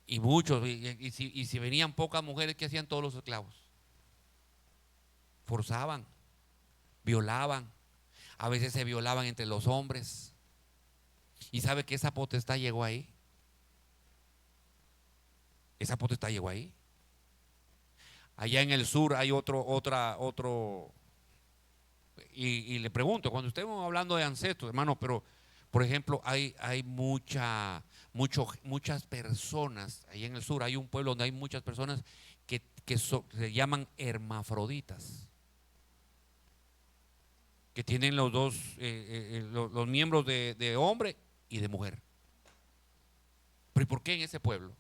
Y muchos, y si venían pocas mujeres, ¿qué hacían todos los esclavos? Forzaban, violaban, a veces se violaban entre los hombres. ¿Y sabe que esa potestad llegó ahí? Esa potestad llegó ahí. Allá en el sur hay otro. Y le pregunto, cuando estemos hablando de ancestros, hermano, pero por ejemplo, hay muchas personas, allá en el sur hay un pueblo donde hay muchas personas que se llaman hermafroditas, que tienen los dos, los miembros de hombre y de mujer. ¿Pero y por qué en ese pueblo?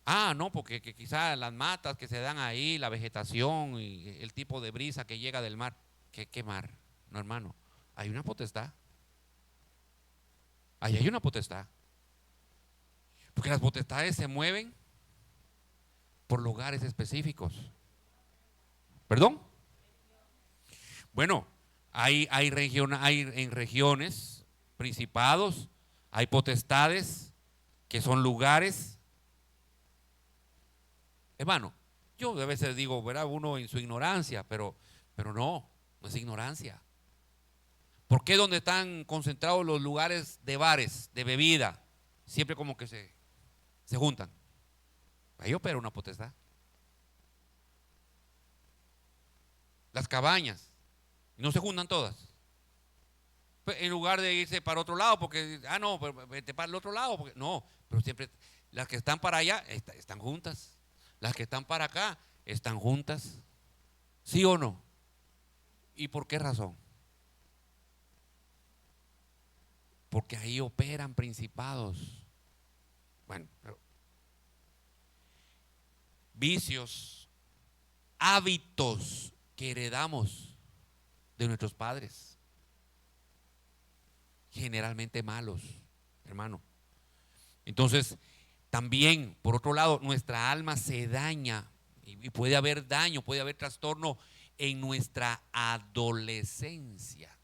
No, porque quizás las matas que se dan ahí, la vegetación y el tipo de brisa que llega del mar. ¿Qué mar? No, hermano, hay una potestad. Ahí hay una potestad. Porque las potestades se mueven por lugares específicos. ¿Perdón? Bueno, hay en regiones, principados, hay potestades que son lugares. Hermano, yo a veces digo, verá uno en su ignorancia, pero no es ignorancia. ¿Por qué donde están concentrados los lugares de bares, de bebida, siempre como que se juntan? Ahí opera una potestad. Las cabañas, no se juntan todas. En lugar de irse para otro lado, porque, no, pero vete para el otro lado, porque no, pero siempre las que están para allá están juntas. Las que están para acá están juntas. ¿Sí o no? ¿Y por qué razón? Porque ahí operan principados. Bueno, vicios, hábitos que heredamos de nuestros padres, generalmente malos, hermano. Entonces, también, por otro lado, nuestra alma se daña y puede haber daño, puede haber trastorno en nuestra adolescencia.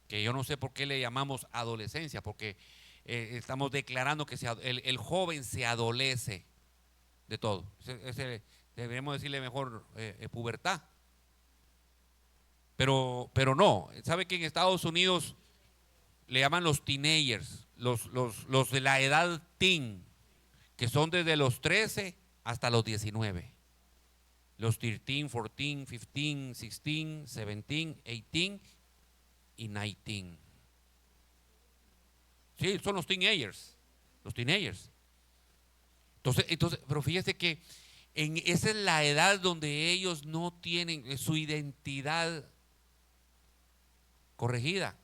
Que yo no sé por qué le llamamos adolescencia, porque estamos declarando que el joven se adolece de todo. Deberíamos decirle mejor pubertad. Pero no, ¿sabe que en Estados Unidos le llaman los teenagers, los de la edad teen, que son desde los 13 hasta los 19? Los 13, 14, 15, 16, 17, 18 y 19. Sí, son los teenagers. Entonces, pero fíjese que esa es la edad donde ellos no tienen su identidad corregida.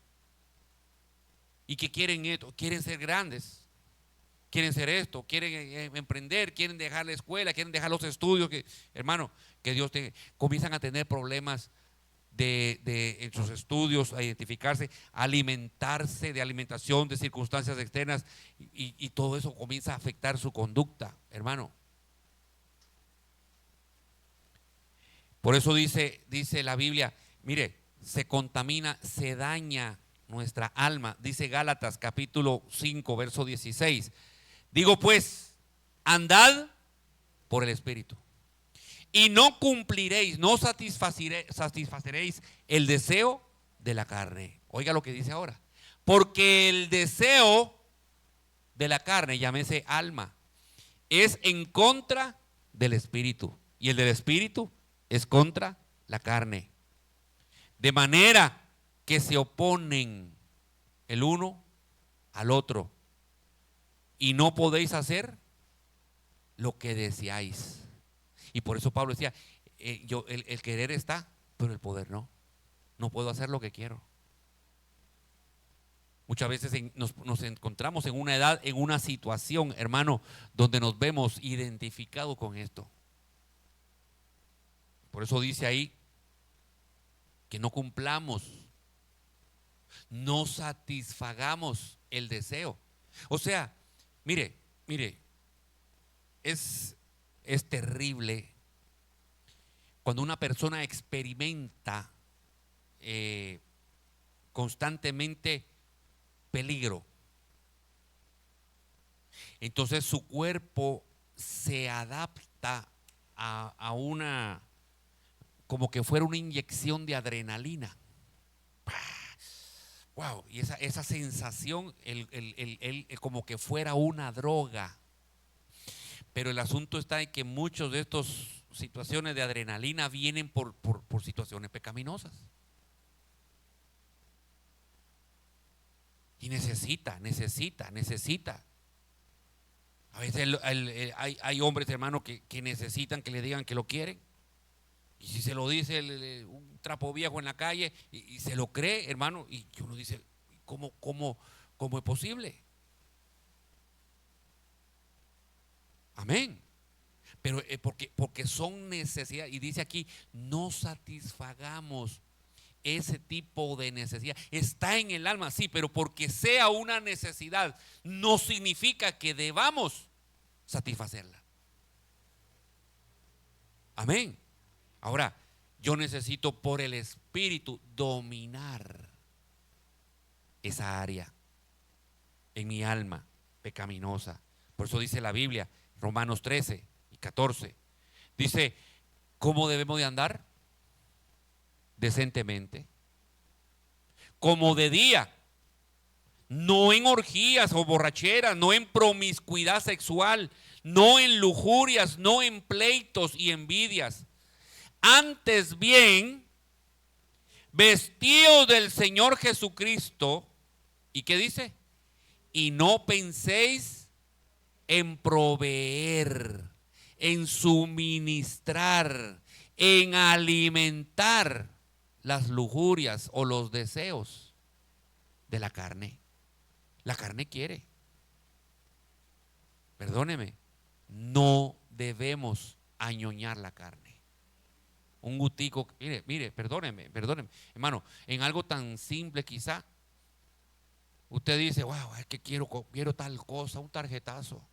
Y que quieren esto, quieren ser grandes, quieren ser esto, quieren emprender, quieren dejar la escuela, quieren dejar los estudios, hermano, que Dios comienzan a tener problemas en sus estudios, a identificarse, a alimentarse, de alimentación, de circunstancias externas, y todo eso comienza a afectar su conducta, hermano. Por eso dice la Biblia, mire, se contamina, se daña nuestra alma. Dice Gálatas capítulo 5 verso 16, digo pues, andad por el Espíritu y no cumpliréis, no satisfaceréis el deseo de la carne. Oiga lo que dice ahora, porque el deseo de la carne, llámese alma, es en contra del Espíritu, y el del Espíritu es contra la carne, de manera que se oponen el uno al otro, y no podéis hacer lo que deseáis. Y por eso Pablo decía, el querer está, pero el poder no. No puedo hacer lo que quiero. Muchas veces nos encontramos en una edad, en una situación, hermano, donde nos vemos identificados con esto. Por eso dice ahí que no cumplamos, no satisfagamos el deseo. O sea, mire, es terrible cuando una persona experimenta constantemente peligro. Entonces su cuerpo se adapta a una, como que fuera una inyección de adrenalina. Wow, y esa sensación, como que fuera una droga. Pero el asunto está en que muchos de estas situaciones de adrenalina vienen por situaciones pecaminosas. Y necesita. A veces hay hombres, hermanos, que necesitan que le digan que lo quieren. Y si se lo dice un trapo viejo en la calle y se lo cree, hermano, y uno dice, ¿cómo es posible? Amén. Pero porque son necesidades. Y dice aquí, no satisfagamos ese tipo de necesidad. Está en el alma, sí, pero porque sea una necesidad no significa que debamos satisfacerla. Amén. Ahora, yo necesito por el Espíritu dominar esa área en mi alma pecaminosa. Por eso dice la Biblia, Romanos 13 y 14, dice, ¿cómo debemos de andar? Decentemente, como de día, no en orgías o borracheras, no en promiscuidad sexual, no en lujurias, no en pleitos y envidias. Antes bien, vestidos del Señor Jesucristo. ¿Y qué dice? Y no penséis en proveer, en suministrar, en alimentar las lujurias o los deseos de la carne. La carne quiere. Perdóneme, no debemos añoñar la carne. Un gustico, mire, perdóneme, hermano, en algo tan simple quizá, usted dice, wow, es que quiero tal cosa, un tarjetazo,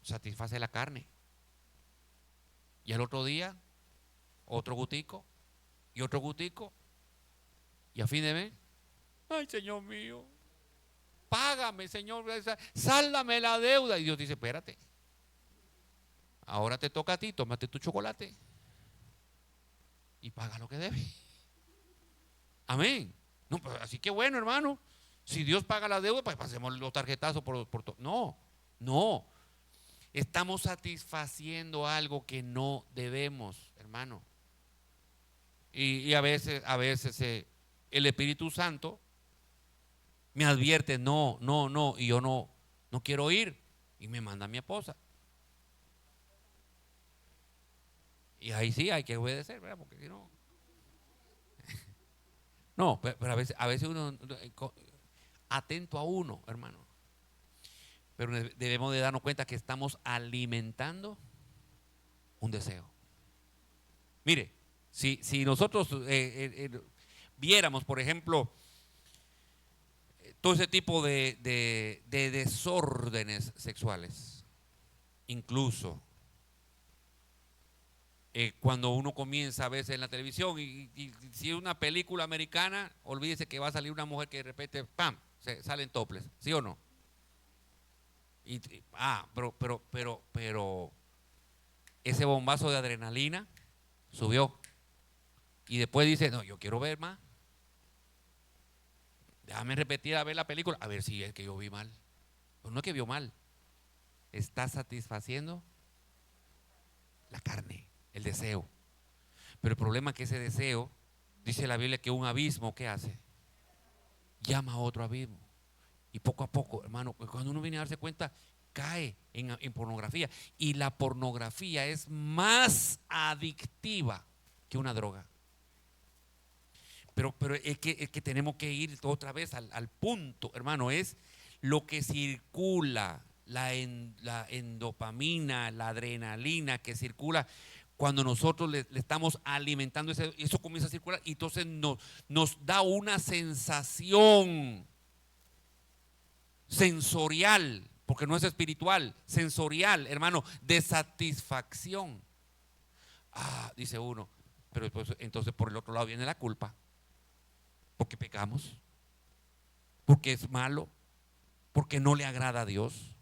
satisface la carne. Y al otro día, otro gustico, y otro gustico, y a fin de mes, ay, Señor mío, págame, Señor, sáldame la deuda. Y Dios dice, espérate, ahora te toca a ti, tómate tu chocolate y paga lo que debe. Amén. No, pues, así que bueno, hermano, si Dios paga la deuda, pues pasemos los tarjetazos por todo. No. Estamos satisfaciendo algo que no debemos, hermano. Y a veces el Espíritu Santo me advierte, no, y yo no quiero ir, y me manda a mi esposa. Y ahí sí hay que obedecer, ¿verdad? Porque si no. No, pero a veces uno, atento a uno, hermano. Pero debemos de darnos cuenta que estamos alimentando un deseo. Mire, si nosotros viéramos, por ejemplo, todo ese tipo de desórdenes sexuales, incluso cuando uno comienza a veces en la televisión y si es una película americana, olvídese que va a salir una mujer que de repente, ¡pam!, salen toples, ¿sí o no? Pero ese bombazo de adrenalina subió y después dice, no, yo quiero ver más. Déjame repetir a ver la película, a ver si es que yo vi mal. Pues no es que vio mal, está satisfaciendo la carne, el deseo. Pero el problema es que ese deseo, dice la Biblia, que un abismo, ¿qué hace? Llama a otro abismo. Y poco a poco, hermano, cuando uno viene a darse cuenta, cae en pornografía. Y la pornografía es más adictiva que una droga. Pero es que tenemos que ir otra vez al punto, hermano, es lo que circula, la endopamina, la adrenalina que circula cuando nosotros le estamos alimentando, eso comienza a circular y entonces nos da una sensación sensorial, porque no es espiritual, sensorial, hermano, de satisfacción. Dice uno, pero después, entonces por el otro lado viene la culpa, porque pecamos, porque es malo, porque no le agrada a Dios.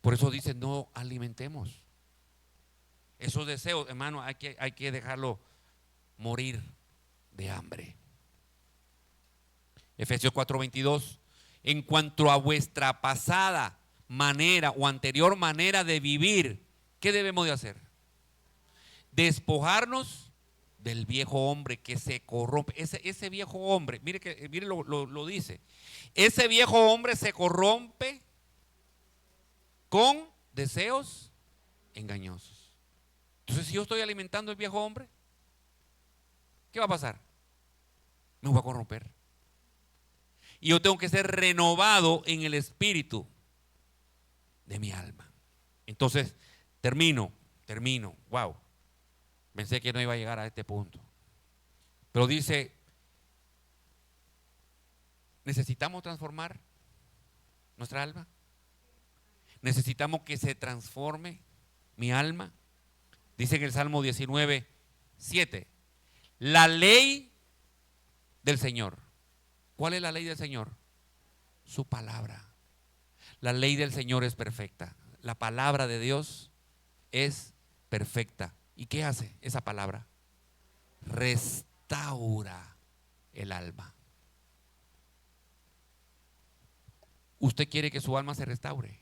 Por eso dice, no alimentemos esos deseos, hermano, hay que dejarlo morir de hambre. Efesios 4:22. En cuanto a vuestra pasada manera o anterior manera de vivir, ¿qué debemos de hacer? Despojarnos del viejo hombre que se corrompe. Ese viejo hombre, mire lo dice. Ese viejo hombre se corrompe con deseos engañosos. Entonces, si yo estoy alimentando el viejo hombre, ¿qué va a pasar? Me voy a corromper. Y yo tengo que ser renovado en el espíritu de mi alma. Entonces, termino. Wow. Pensé que no iba a llegar a este punto. Pero dice, necesitamos transformar nuestra alma. Necesitamos que se transforme mi alma. Dice en el Salmo 19:7, la ley del Señor. ¿Cuál es la ley del Señor? Su palabra. La ley del Señor es perfecta. La palabra de Dios es perfecta. ¿Y qué hace esa palabra? Restaura el alma. ¿Usted quiere que su alma se restaure?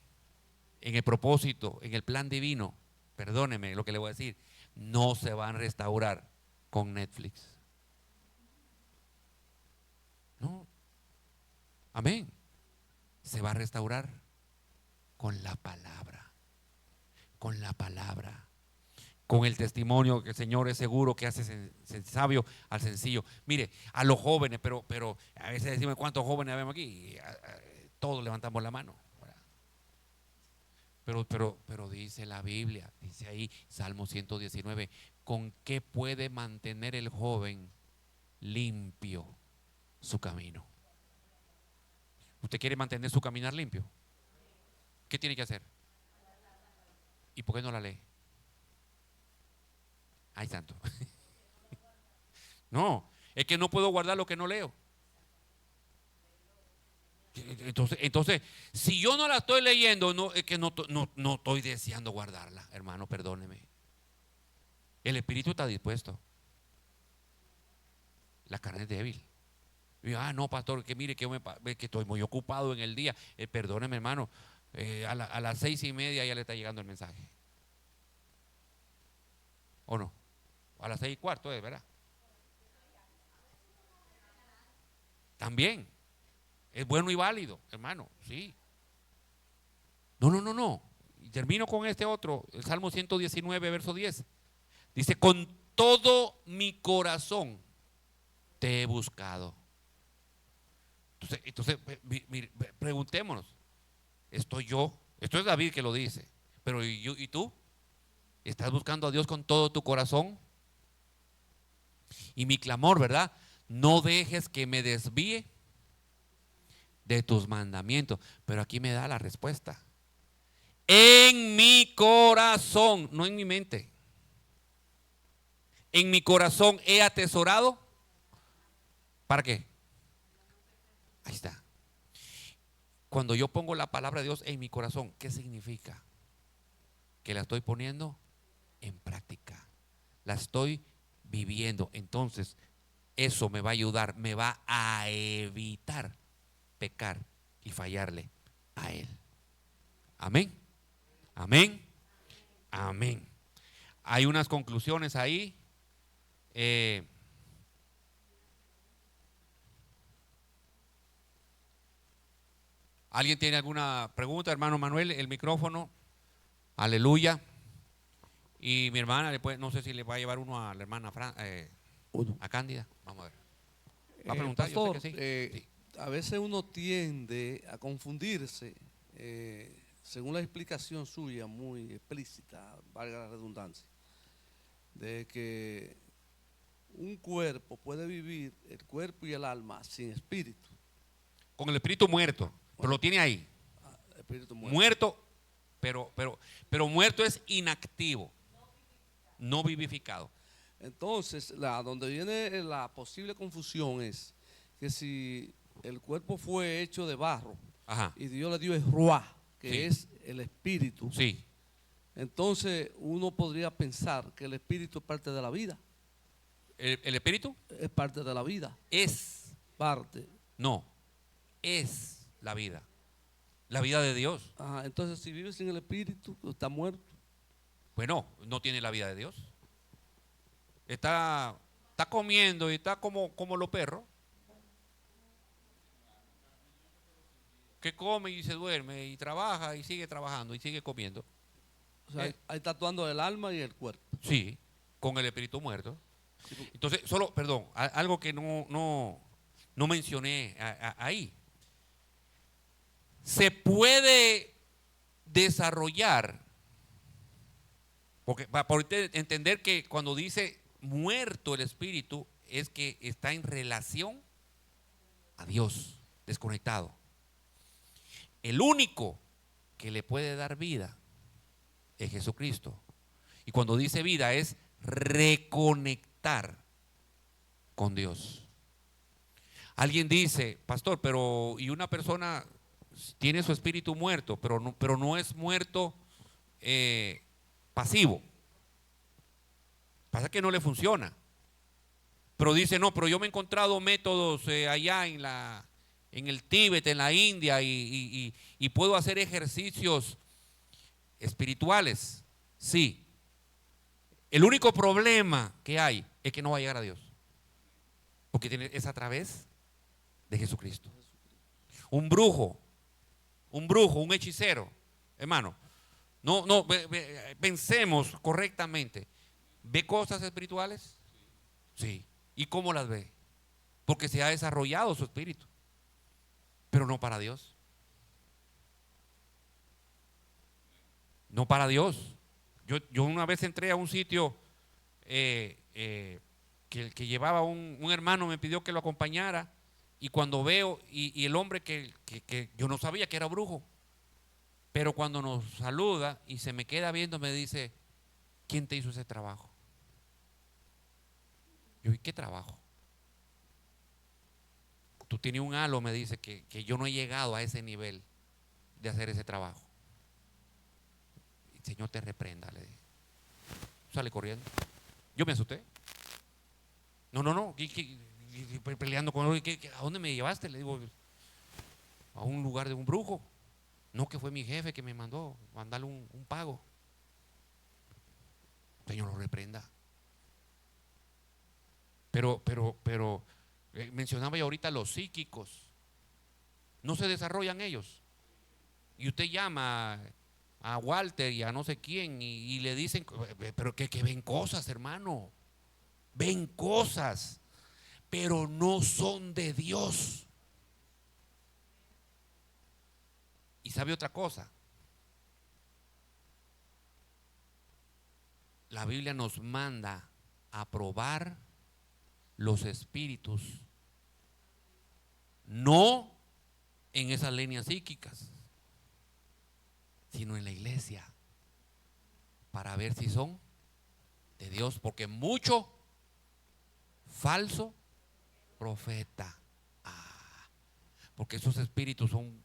En el propósito, en el plan divino, perdóneme lo que le voy a decir, no se van a restaurar con Netflix. No. Amén. Se va a restaurar con la palabra. Con la palabra. Con el testimonio que el Señor es seguro que hace sabio al sencillo. Mire, a los jóvenes, pero a veces decimos cuántos jóvenes vemos aquí. Todos levantamos la mano. Pero dice la Biblia, dice ahí, Salmo 119, ¿con qué puede mantener el joven limpio su camino? ¿Usted quiere mantener su caminar limpio? ¿Qué tiene que hacer? ¿Y por qué no la lee? Ay, santo. No, es que no puedo guardar lo que no leo. Entonces, si yo no la estoy leyendo, no, es que no estoy deseando guardarla, hermano, perdóneme. El espíritu está dispuesto. La carne es débil. Y, no, pastor, que mire que estoy muy ocupado en el día. Perdóneme, hermano, a las 6:30 ya le está llegando el mensaje. ¿O no? A las 6:15, ¿verdad? También. Es bueno y válido, hermano, sí. No. Y termino con este otro, el Salmo 119, verso 10. Dice, con todo mi corazón te he buscado. Entonces preguntémonos, esto es David que lo dice, pero ¿y tú? ¿Estás buscando a Dios con todo tu corazón? Y mi clamor, ¿verdad? No dejes que me desvíe de tus mandamientos. Pero aquí me da la respuesta. En mi corazón, no en mi mente. En mi corazón he atesorado. ¿Para qué? Ahí está. Cuando yo pongo la palabra de Dios en mi corazón, ¿qué significa? Que la estoy poniendo en práctica. La estoy viviendo. Entonces, eso me va a ayudar, me va a evitar pecar y fallarle a Él. Amén. Amén. Amén. Hay unas conclusiones ahí. ¿Alguien tiene alguna pregunta, hermano Manuel? El micrófono. Aleluya. Y mi hermana, no sé si le va a llevar uno a la hermana a Cándida. Vamos a ver. Va a preguntar. Pastor, yo sé que sí. A veces uno tiende a confundirse, según la explicación suya muy explícita, valga la redundancia, de que un cuerpo puede vivir, el cuerpo y el alma, sin espíritu. Con el espíritu muerto, pero lo tiene ahí. Espíritu muerto, pero muerto es inactivo, no vivificado. Entonces, donde viene la posible confusión es que si el cuerpo fue hecho de barro, ajá, y Dios le dio el ruah, que sí, es el espíritu, sí, entonces uno podría pensar que el espíritu es parte de la vida. ¿El espíritu? Es parte de la vida. Es parte. No, es la vida de Dios. Ajá, entonces si vive sin el Espíritu, está muerto. Bueno, no tiene la vida de Dios. Está comiendo y está como los perros, que come y se duerme y trabaja y sigue trabajando y sigue comiendo. O sea, ahí está actuando el alma y el cuerpo. Sí, con el espíritu muerto. Entonces, algo que no mencioné ahí. Se puede desarrollar, porque para poder entender que cuando dice muerto el espíritu, es que está en relación a Dios, desconectado. El único que le puede dar vida es Jesucristo. Y cuando dice vida es reconectar con Dios. Alguien dice, pastor, pero y una persona tiene su espíritu muerto, pero no es muerto pasivo. Pasa que no le funciona. Pero dice, no, pero yo me he encontrado métodos allá en el Tíbet, en la India, y puedo hacer ejercicios espirituales. Sí. El único problema que hay es que no va a llegar a Dios. Porque es a través de Jesucristo. Un brujo, un hechicero, hermano, pensemos correctamente. ¿Ve cosas espirituales? Sí. ¿Y cómo las ve? Porque se ha desarrollado su espíritu, pero no para Dios. No para Dios. Yo una vez entré a un sitio que llevaba un hermano, me pidió que lo acompañara, y cuando veo, y el hombre que yo no sabía que era brujo, pero cuando nos saluda y se me queda viendo, me dice, ¿quién te hizo ese trabajo? Yo, ¿y qué trabajo? Tú tienes un halo, me dice, que yo no he llegado a ese nivel de hacer ese trabajo. El Señor te reprenda, le dije. Sale corriendo. Yo me asusté. No. Peleando con él. ¿A dónde me llevaste? Le digo, a un lugar de un brujo. No, que fue mi jefe que me mandó mandarle un pago. El Señor lo reprenda. Pero mencionaba yo ahorita los psíquicos. No se desarrollan ellos. Y usted llama a Walter y a no sé quién y le dicen, pero que ven cosas, hermano. Ven cosas, pero no son de Dios. Y sabe otra cosa. La Biblia nos manda a probar los espíritus, no en esas líneas psíquicas, sino en la iglesia, para ver si son de Dios, porque mucho falso profeta, porque esos espíritus son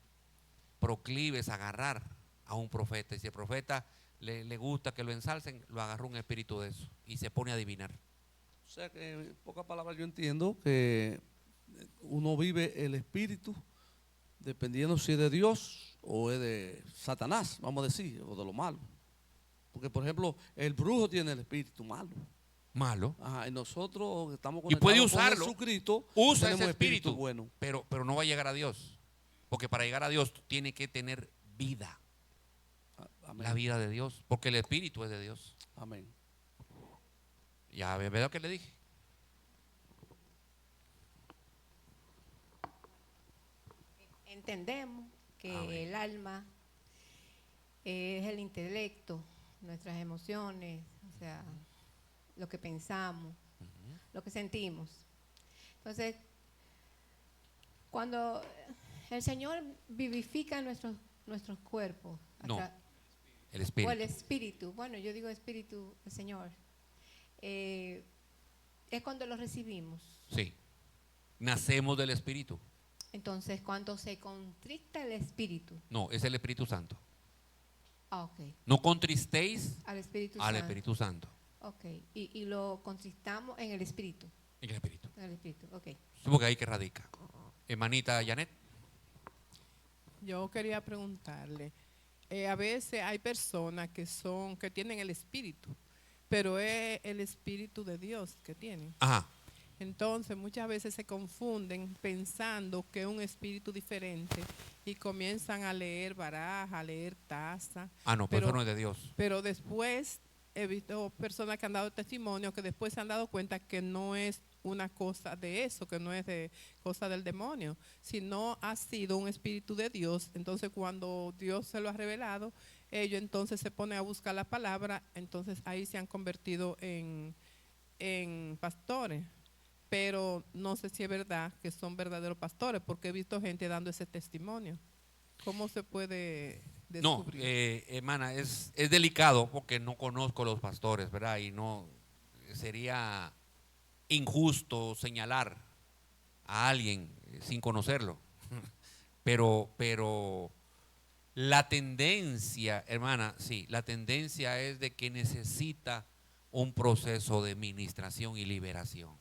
proclives a agarrar a un profeta, y si el profeta le gusta que lo ensalcen, lo agarra un espíritu de eso y se pone a adivinar. O sea que en pocas palabras yo entiendo que uno vive el espíritu dependiendo si es de Dios o es de Satanás, vamos a decir, o de lo malo. Porque por ejemplo, el brujo tiene el espíritu malo. Ajá, y nosotros estamos conectados, y puede usarlo, con Jesucristo, usa tenemos ese espíritu bueno. Pero no va a llegar a Dios. Porque para llegar a Dios tiene que tener vida. Amén. La vida de Dios, porque el espíritu es de Dios. Amén. Ya ve lo que le dije. Entendemos que el alma es el intelecto, nuestras emociones, o sea, lo que pensamos, lo que sentimos. Entonces, cuando el Señor vivifica nuestros cuerpos, el espíritu. o el espíritu, bueno, yo digo espíritu, el Señor, es cuando lo recibimos. Sí, nacemos del espíritu. Entonces, cuando se contrista el espíritu. No, es el Espíritu Santo. Okay. No contristéis al Espíritu Santo. Ok, y lo contristamos en el espíritu. En el espíritu. En el espíritu, ok. Porque ahí que radica. Hermanita Janet. Yo quería preguntarle, a veces hay personas que tienen el espíritu, pero es el espíritu de Dios que tienen. Ajá. Entonces muchas veces se confunden pensando que es un espíritu diferente y comienzan a leer baraja, a leer taza. Ah, no, pero eso no es de Dios. Pero después he visto personas que han dado testimonio que después se han dado cuenta que no es una cosa de eso, que no es de cosa del demonio, sino ha sido un espíritu de Dios. Entonces cuando Dios se lo ha revelado, ellos entonces se ponen a buscar la palabra, entonces ahí se han convertido en pastores. Pero no sé si es verdad que son verdaderos pastores, porque he visto gente dando ese testimonio. ¿Cómo se puede descubrir? No, hermana, es delicado porque no conozco los pastores, ¿verdad? Y no sería injusto señalar a alguien sin conocerlo. Pero la tendencia, hermana, sí, la tendencia es de que necesita un proceso de ministración y liberación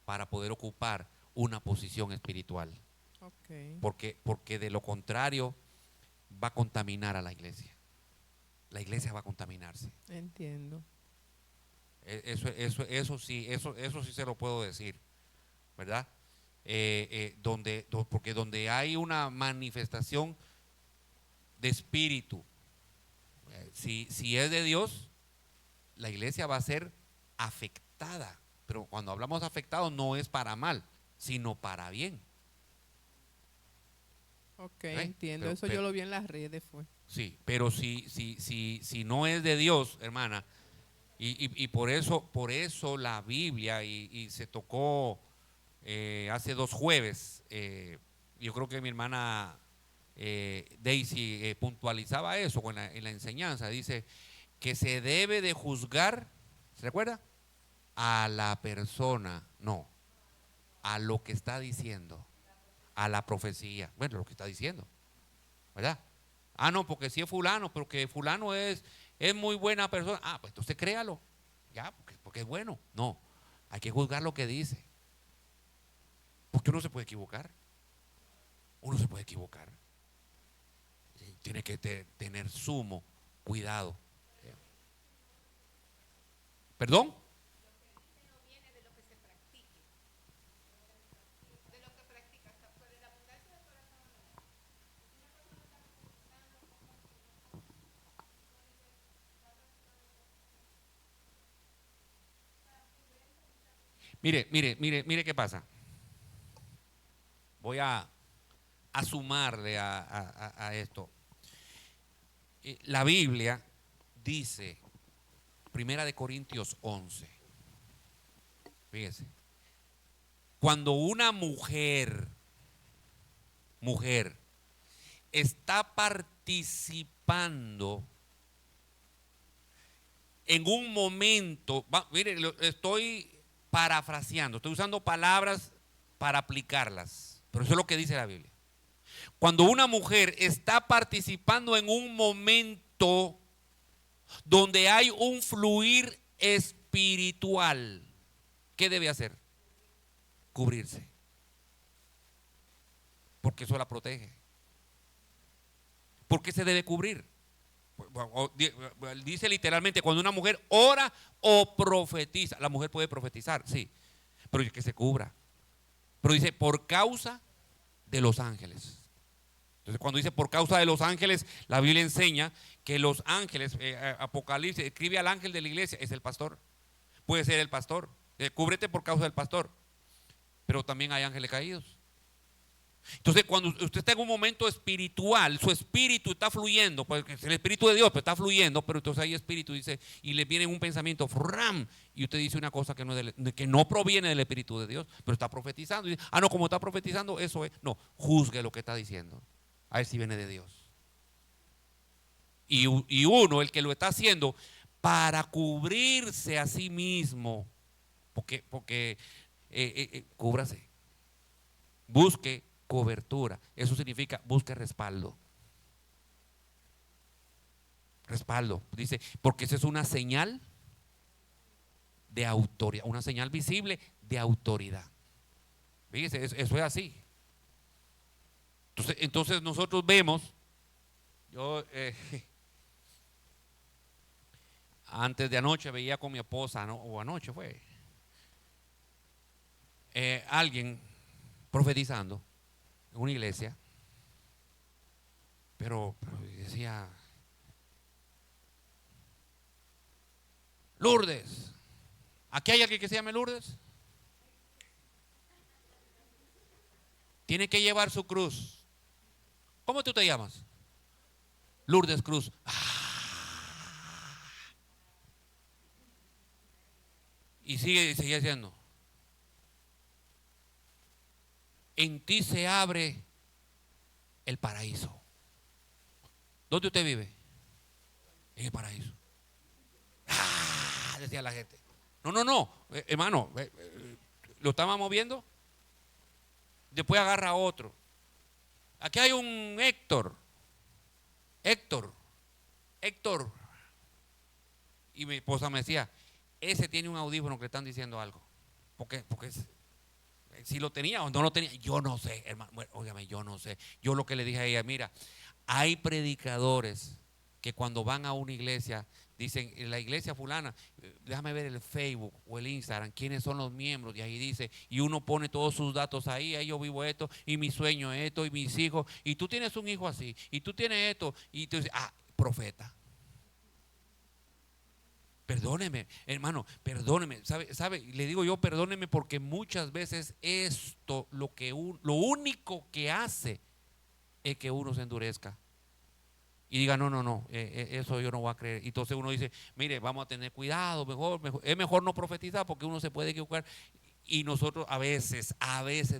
para poder ocupar una posición espiritual. Okay. Porque de lo contrario va a contaminar a la iglesia. La iglesia va a contaminarse. Entiendo. Eso sí se lo puedo decir, ¿verdad? Porque donde hay una manifestación de espíritu, si es de Dios, la iglesia va a ser afectada. Pero cuando hablamos de afectado no es para mal, sino para bien. Ok, entiendo. Eso yo lo vi en las redes, fue. Sí, pero si no es de Dios, hermana, y por eso la Biblia, y se tocó hace 2 jueves, yo creo que mi hermana Daisy puntualizaba eso en la enseñanza, dice que se debe de juzgar, ¿se recuerda? A la persona, no, a lo que está diciendo, a la profecía, bueno, lo que está diciendo, ¿verdad? Ah, no, porque si es fulano, pero que fulano es muy buena persona, ah, pues entonces créalo, ya, porque es bueno. No, hay que juzgar lo que dice, porque uno se puede equivocar, tiene que tener sumo cuidado. ¿Perdón? Mire qué pasa. Voy a sumarle a esto. La Biblia dice, 1 Corintios 11, fíjese, cuando una mujer está participando en un momento, mire, estoy parafraseando, estoy usando palabras para aplicarlas, pero eso es lo que dice la Biblia. Cuando una mujer está participando en un momento donde hay un fluir espiritual, ¿qué debe hacer? Cubrirse, porque eso la protege. ¿Por qué se debe cubrir? Dice literalmente, cuando una mujer ora o profetiza, la mujer puede profetizar, sí, pero es que se cubra. Pero dice, por causa de los ángeles. Entonces, cuando dice por causa de los ángeles, la Biblia enseña que los ángeles, Apocalipsis, escribe al ángel de la iglesia, es el pastor. Puede ser el pastor, cúbrete por causa del pastor. Pero también hay ángeles caídos. Entonces, cuando usted está en un momento espiritual, su espíritu está fluyendo, porque es el espíritu de Dios, pero está fluyendo, pero entonces hay espíritu, dice, y le viene un pensamiento, ¡fram! Y usted dice una cosa que no proviene del espíritu de Dios, pero está profetizando. Y dice, no, como está profetizando, eso es. No, juzgue lo que está diciendo. A ver si viene de Dios. Y uno, el que lo está haciendo para cubrirse a sí mismo, porque cúbrase, busque cobertura. Eso significa busque respaldo. Respaldo, dice, porque esa es una señal de autoridad, una señal visible de autoridad. Fíjese, eso es así. Entonces nosotros vemos, yo antes de anoche veía con mi esposa, ¿no? O anoche fue, alguien profetizando en una iglesia, pero decía, Lourdes, ¿aquí hay alguien que se llame Lourdes? Tiene que llevar su cruz. ¿Cómo tú te llamas? Lourdes Cruz. Y sigue diciendo, en ti se abre el paraíso. ¿Dónde usted vive? En el paraíso. Decía la gente. No, hermano, lo estábamos viendo. Después agarra a otro. Aquí hay un Héctor. Y mi esposa me decía, ese tiene un audífono que le están diciendo algo. Porque si lo tenía o no lo tenía, yo no sé, hermano. Bueno, óigame, yo no sé. Yo lo que le dije a ella, mira, hay predicadores que cuando van a una iglesia dicen, en la iglesia fulana, déjame ver el Facebook o el Instagram, quiénes son los miembros, y ahí dice, y uno pone todos sus datos ahí yo vivo esto, y mi sueño es esto, y mis hijos, y tú tienes un hijo así, y tú tienes esto, y tú dices, profeta. Perdóneme, hermano, perdóneme, ¿sabe? Le digo yo, perdóneme, porque muchas veces esto, lo único que hace es que uno se endurezca. Y diga, no, eso yo no voy a creer. Entonces uno dice, mire, vamos a tener cuidado, es mejor no profetizar porque uno se puede equivocar. Y nosotros a veces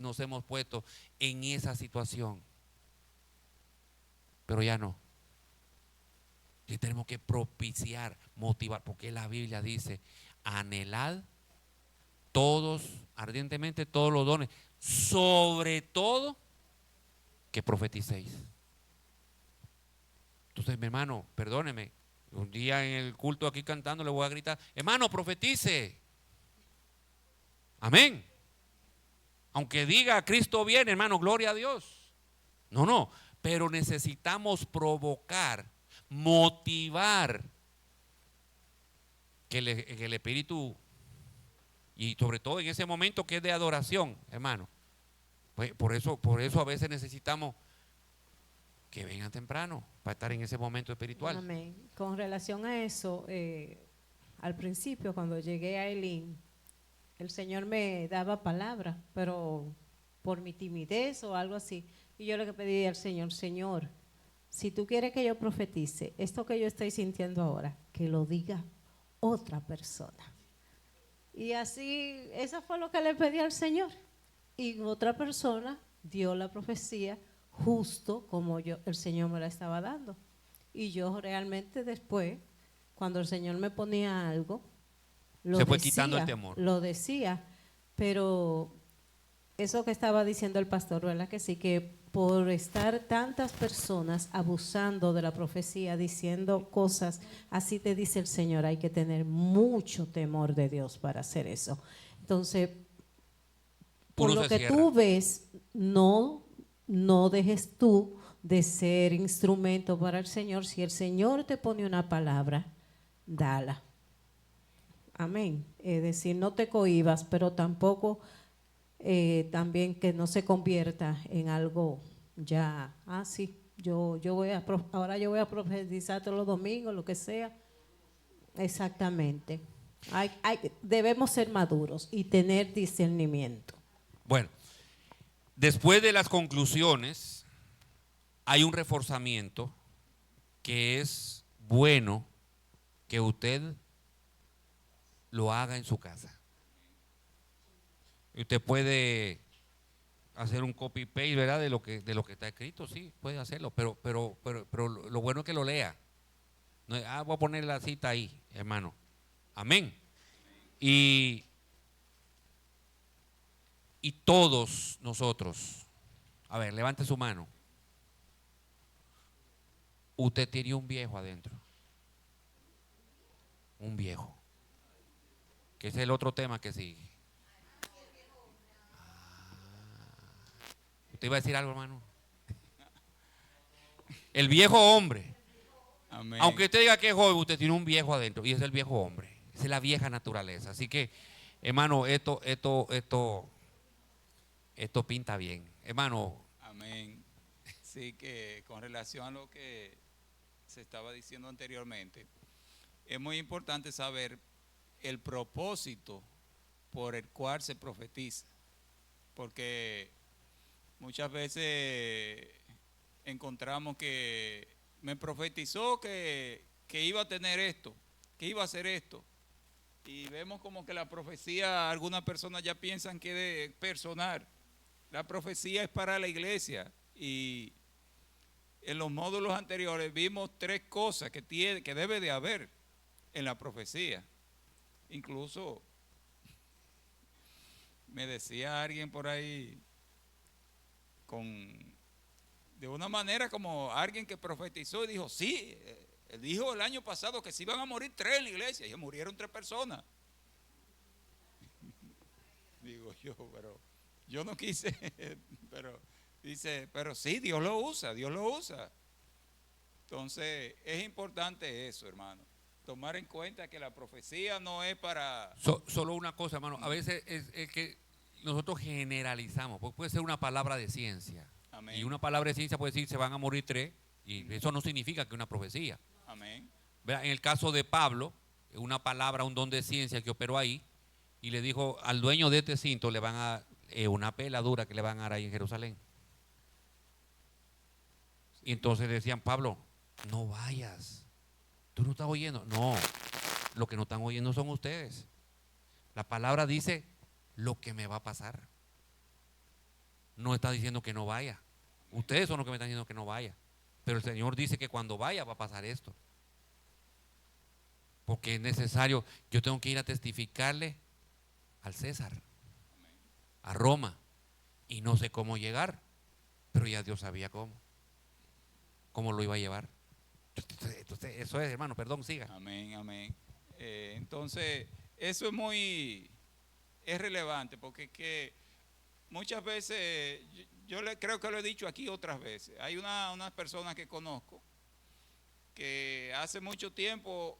nos hemos puesto en esa situación. Pero ya no. Y tenemos que propiciar, motivar, porque la Biblia dice, anhelad todos, ardientemente, todos los dones, sobre todo que profeticéis. Entonces, mi hermano, perdóneme, un día en el culto aquí cantando le voy a gritar, hermano, profetice. Amén. Aunque diga Cristo viene, hermano, gloria a Dios. No, pero necesitamos provocar, motivar que el Espíritu, y sobre todo en ese momento que es de adoración, hermano. Pues por eso a veces necesitamos que vengan temprano para estar en ese momento espiritual. Amén. Con relación a eso, al principio cuando llegué a Elín, el Señor me daba palabra, pero por mi timidez o algo así. Y yo le pedí al Señor, Señor, si tú quieres que yo profetice, esto que yo estoy sintiendo ahora, que lo diga otra persona. Y así, eso fue lo que le pedí al Señor. Y otra persona dio la profecía justo como el Señor me la estaba dando. Y yo realmente después, cuando el Señor me ponía algo, se fue quitando el temor. Lo decía, pero eso que estaba diciendo el pastor, ¿verdad? Que sí, que por estar tantas personas abusando de la profecía, diciendo cosas, así te dice el Señor, hay que tener mucho temor de Dios para hacer eso. Entonces, por lo que tú ves, no dejes tú de ser instrumento para el Señor. Si el Señor te pone una palabra, dala. Amén. Es decir, no te cohibas, pero tampoco también que no se convierta en algo ya, sí, ahora yo voy a profetizar todos los domingos, lo que sea. Exactamente. Debemos ser maduros y tener discernimiento. Bueno, después de las conclusiones, hay un reforzamiento que es bueno que usted lo haga en su casa. Usted puede hacer un copy-paste, ¿verdad? De lo que está escrito, sí, puede hacerlo, pero lo bueno es que lo lea. No, voy a poner la cita ahí, hermano. Amén. Y todos nosotros, a ver, levante su mano. Usted tiene un viejo adentro. Un viejo. Que es el otro tema que sigue. ¿Usted iba a decir algo, hermano? El viejo hombre. Amén. Aunque usted diga que es joven, usted tiene un viejo adentro y es el viejo hombre. Esa es la vieja naturaleza. Así que, hermano, esto pinta bien. Hermano. Amén. Sí, que con relación a lo que se estaba diciendo anteriormente, es muy importante saber el propósito por el cual se profetiza. Porque muchas veces encontramos que me profetizó que iba a tener esto, que iba a hacer esto. Y vemos como que la profecía, algunas personas ya piensan que es personal. La profecía es para la iglesia. Y en los módulos anteriores vimos 3 cosas que debe de haber en la profecía. Incluso me decía alguien por ahí de una manera como alguien que profetizó y dijo, sí, él dijo el año pasado que se iban a morir 3 en la iglesia y murieron 3 personas. Digo yo, pero yo no quise, pero dice, pero sí, Dios lo usa, Dios lo usa. Entonces, es importante eso, hermano. Tomar en cuenta que la profecía no es para... Solo una cosa, hermano. A veces es que nosotros generalizamos, porque puede ser una palabra de ciencia. Amén. Y una palabra de ciencia puede decir se van a morir 3, y eso no significa que es una profecía. Amén. En el caso de Pablo, una palabra, un don de ciencia que operó ahí, y le dijo al dueño de este cinto, le van a una peladura que le van a dar ahí en Jerusalén. Y entonces decían, Pablo, no vayas. ¿Tú no estás oyendo? No, lo que no están oyendo son ustedes. La palabra dice lo que me va a pasar. No está diciendo que no vaya. Ustedes son los que me están diciendo que no vaya. Pero el Señor dice que cuando vaya va a pasar esto. Porque es necesario, yo tengo que ir a testificarle al César, a Roma. Y no sé cómo llegar, pero ya Dios sabía cómo lo iba a llevar. Entonces, eso es, hermano, perdón, siga. Amén, amén. Entonces, eso es relevante, porque que muchas veces, creo que lo he dicho aquí otras veces, hay unas personas que conozco que hace mucho tiempo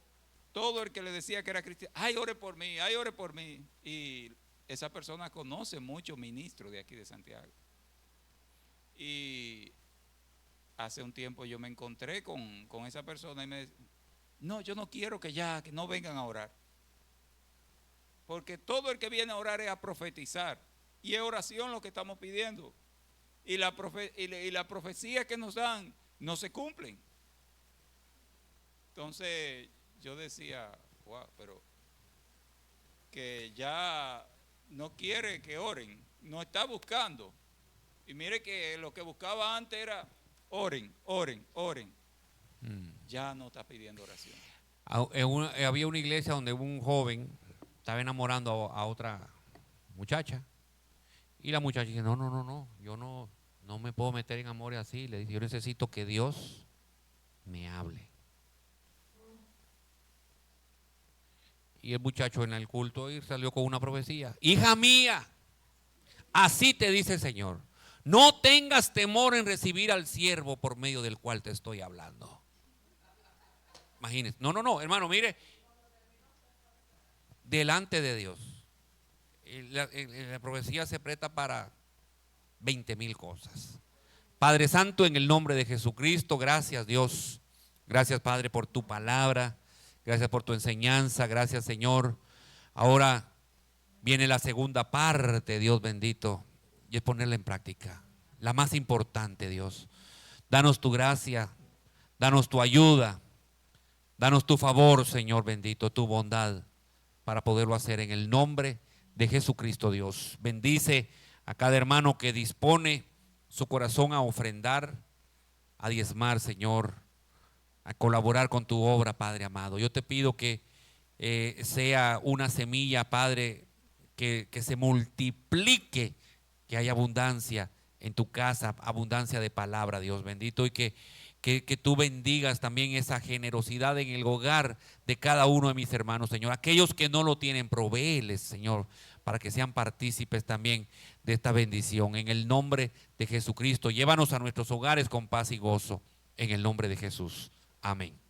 todo el que le decía que era cristiano, ay, ore por mí, ay, ore por mí. Y esa persona conoce muchos ministros de aquí de Santiago. Y hace un tiempo yo me encontré con esa persona y me decía, no, yo no quiero que no vengan a orar. Porque todo el que viene a orar es a profetizar. Y es oración lo que estamos pidiendo. Y la profecía que nos dan no se cumplen. Entonces yo decía, wow, pero que ya no quiere que oren, no está buscando. Y mire que lo que buscaba antes era oren, oren, oren. Ya no está pidiendo oración. Había una iglesia donde un joven estaba enamorando a otra muchacha. Y la muchacha dice, no, yo no me puedo meter en amores así. Le dice, yo necesito que Dios me hable. Y el muchacho en el culto salió con una profecía. Hija mía, así te dice el Señor. No tengas temor en recibir al siervo por medio del cual te estoy hablando. Imagínense. No, hermano, mire. Delante de Dios. La profecía se presta para 20,000 cosas. Padre Santo, en el nombre de Jesucristo, gracias Dios. Gracias, Padre, por tu palabra. Gracias por tu enseñanza. Gracias, Señor. Ahora viene la segunda parte, Dios bendito, y es ponerla en práctica. La más importante, Dios. Danos tu gracia, danos tu ayuda, danos tu favor, Señor bendito, tu bondad, para poderlo hacer en el nombre de Jesucristo, Dios. Bendice a cada hermano que dispone su corazón a ofrendar, a diezmar, Señor, a colaborar con tu obra, Padre amado. Yo te pido que sea una semilla, Padre, que se multiplique, que haya abundancia en tu casa, abundancia de palabra, Dios bendito, y que tú bendigas también esa generosidad en el hogar de cada uno de mis hermanos, Señor. Aquellos que no lo tienen, provéeles, Señor, para que sean partícipes también de esta bendición. En el nombre de Jesucristo, llévanos a nuestros hogares con paz y gozo. en el nombre de Jesús. Amén.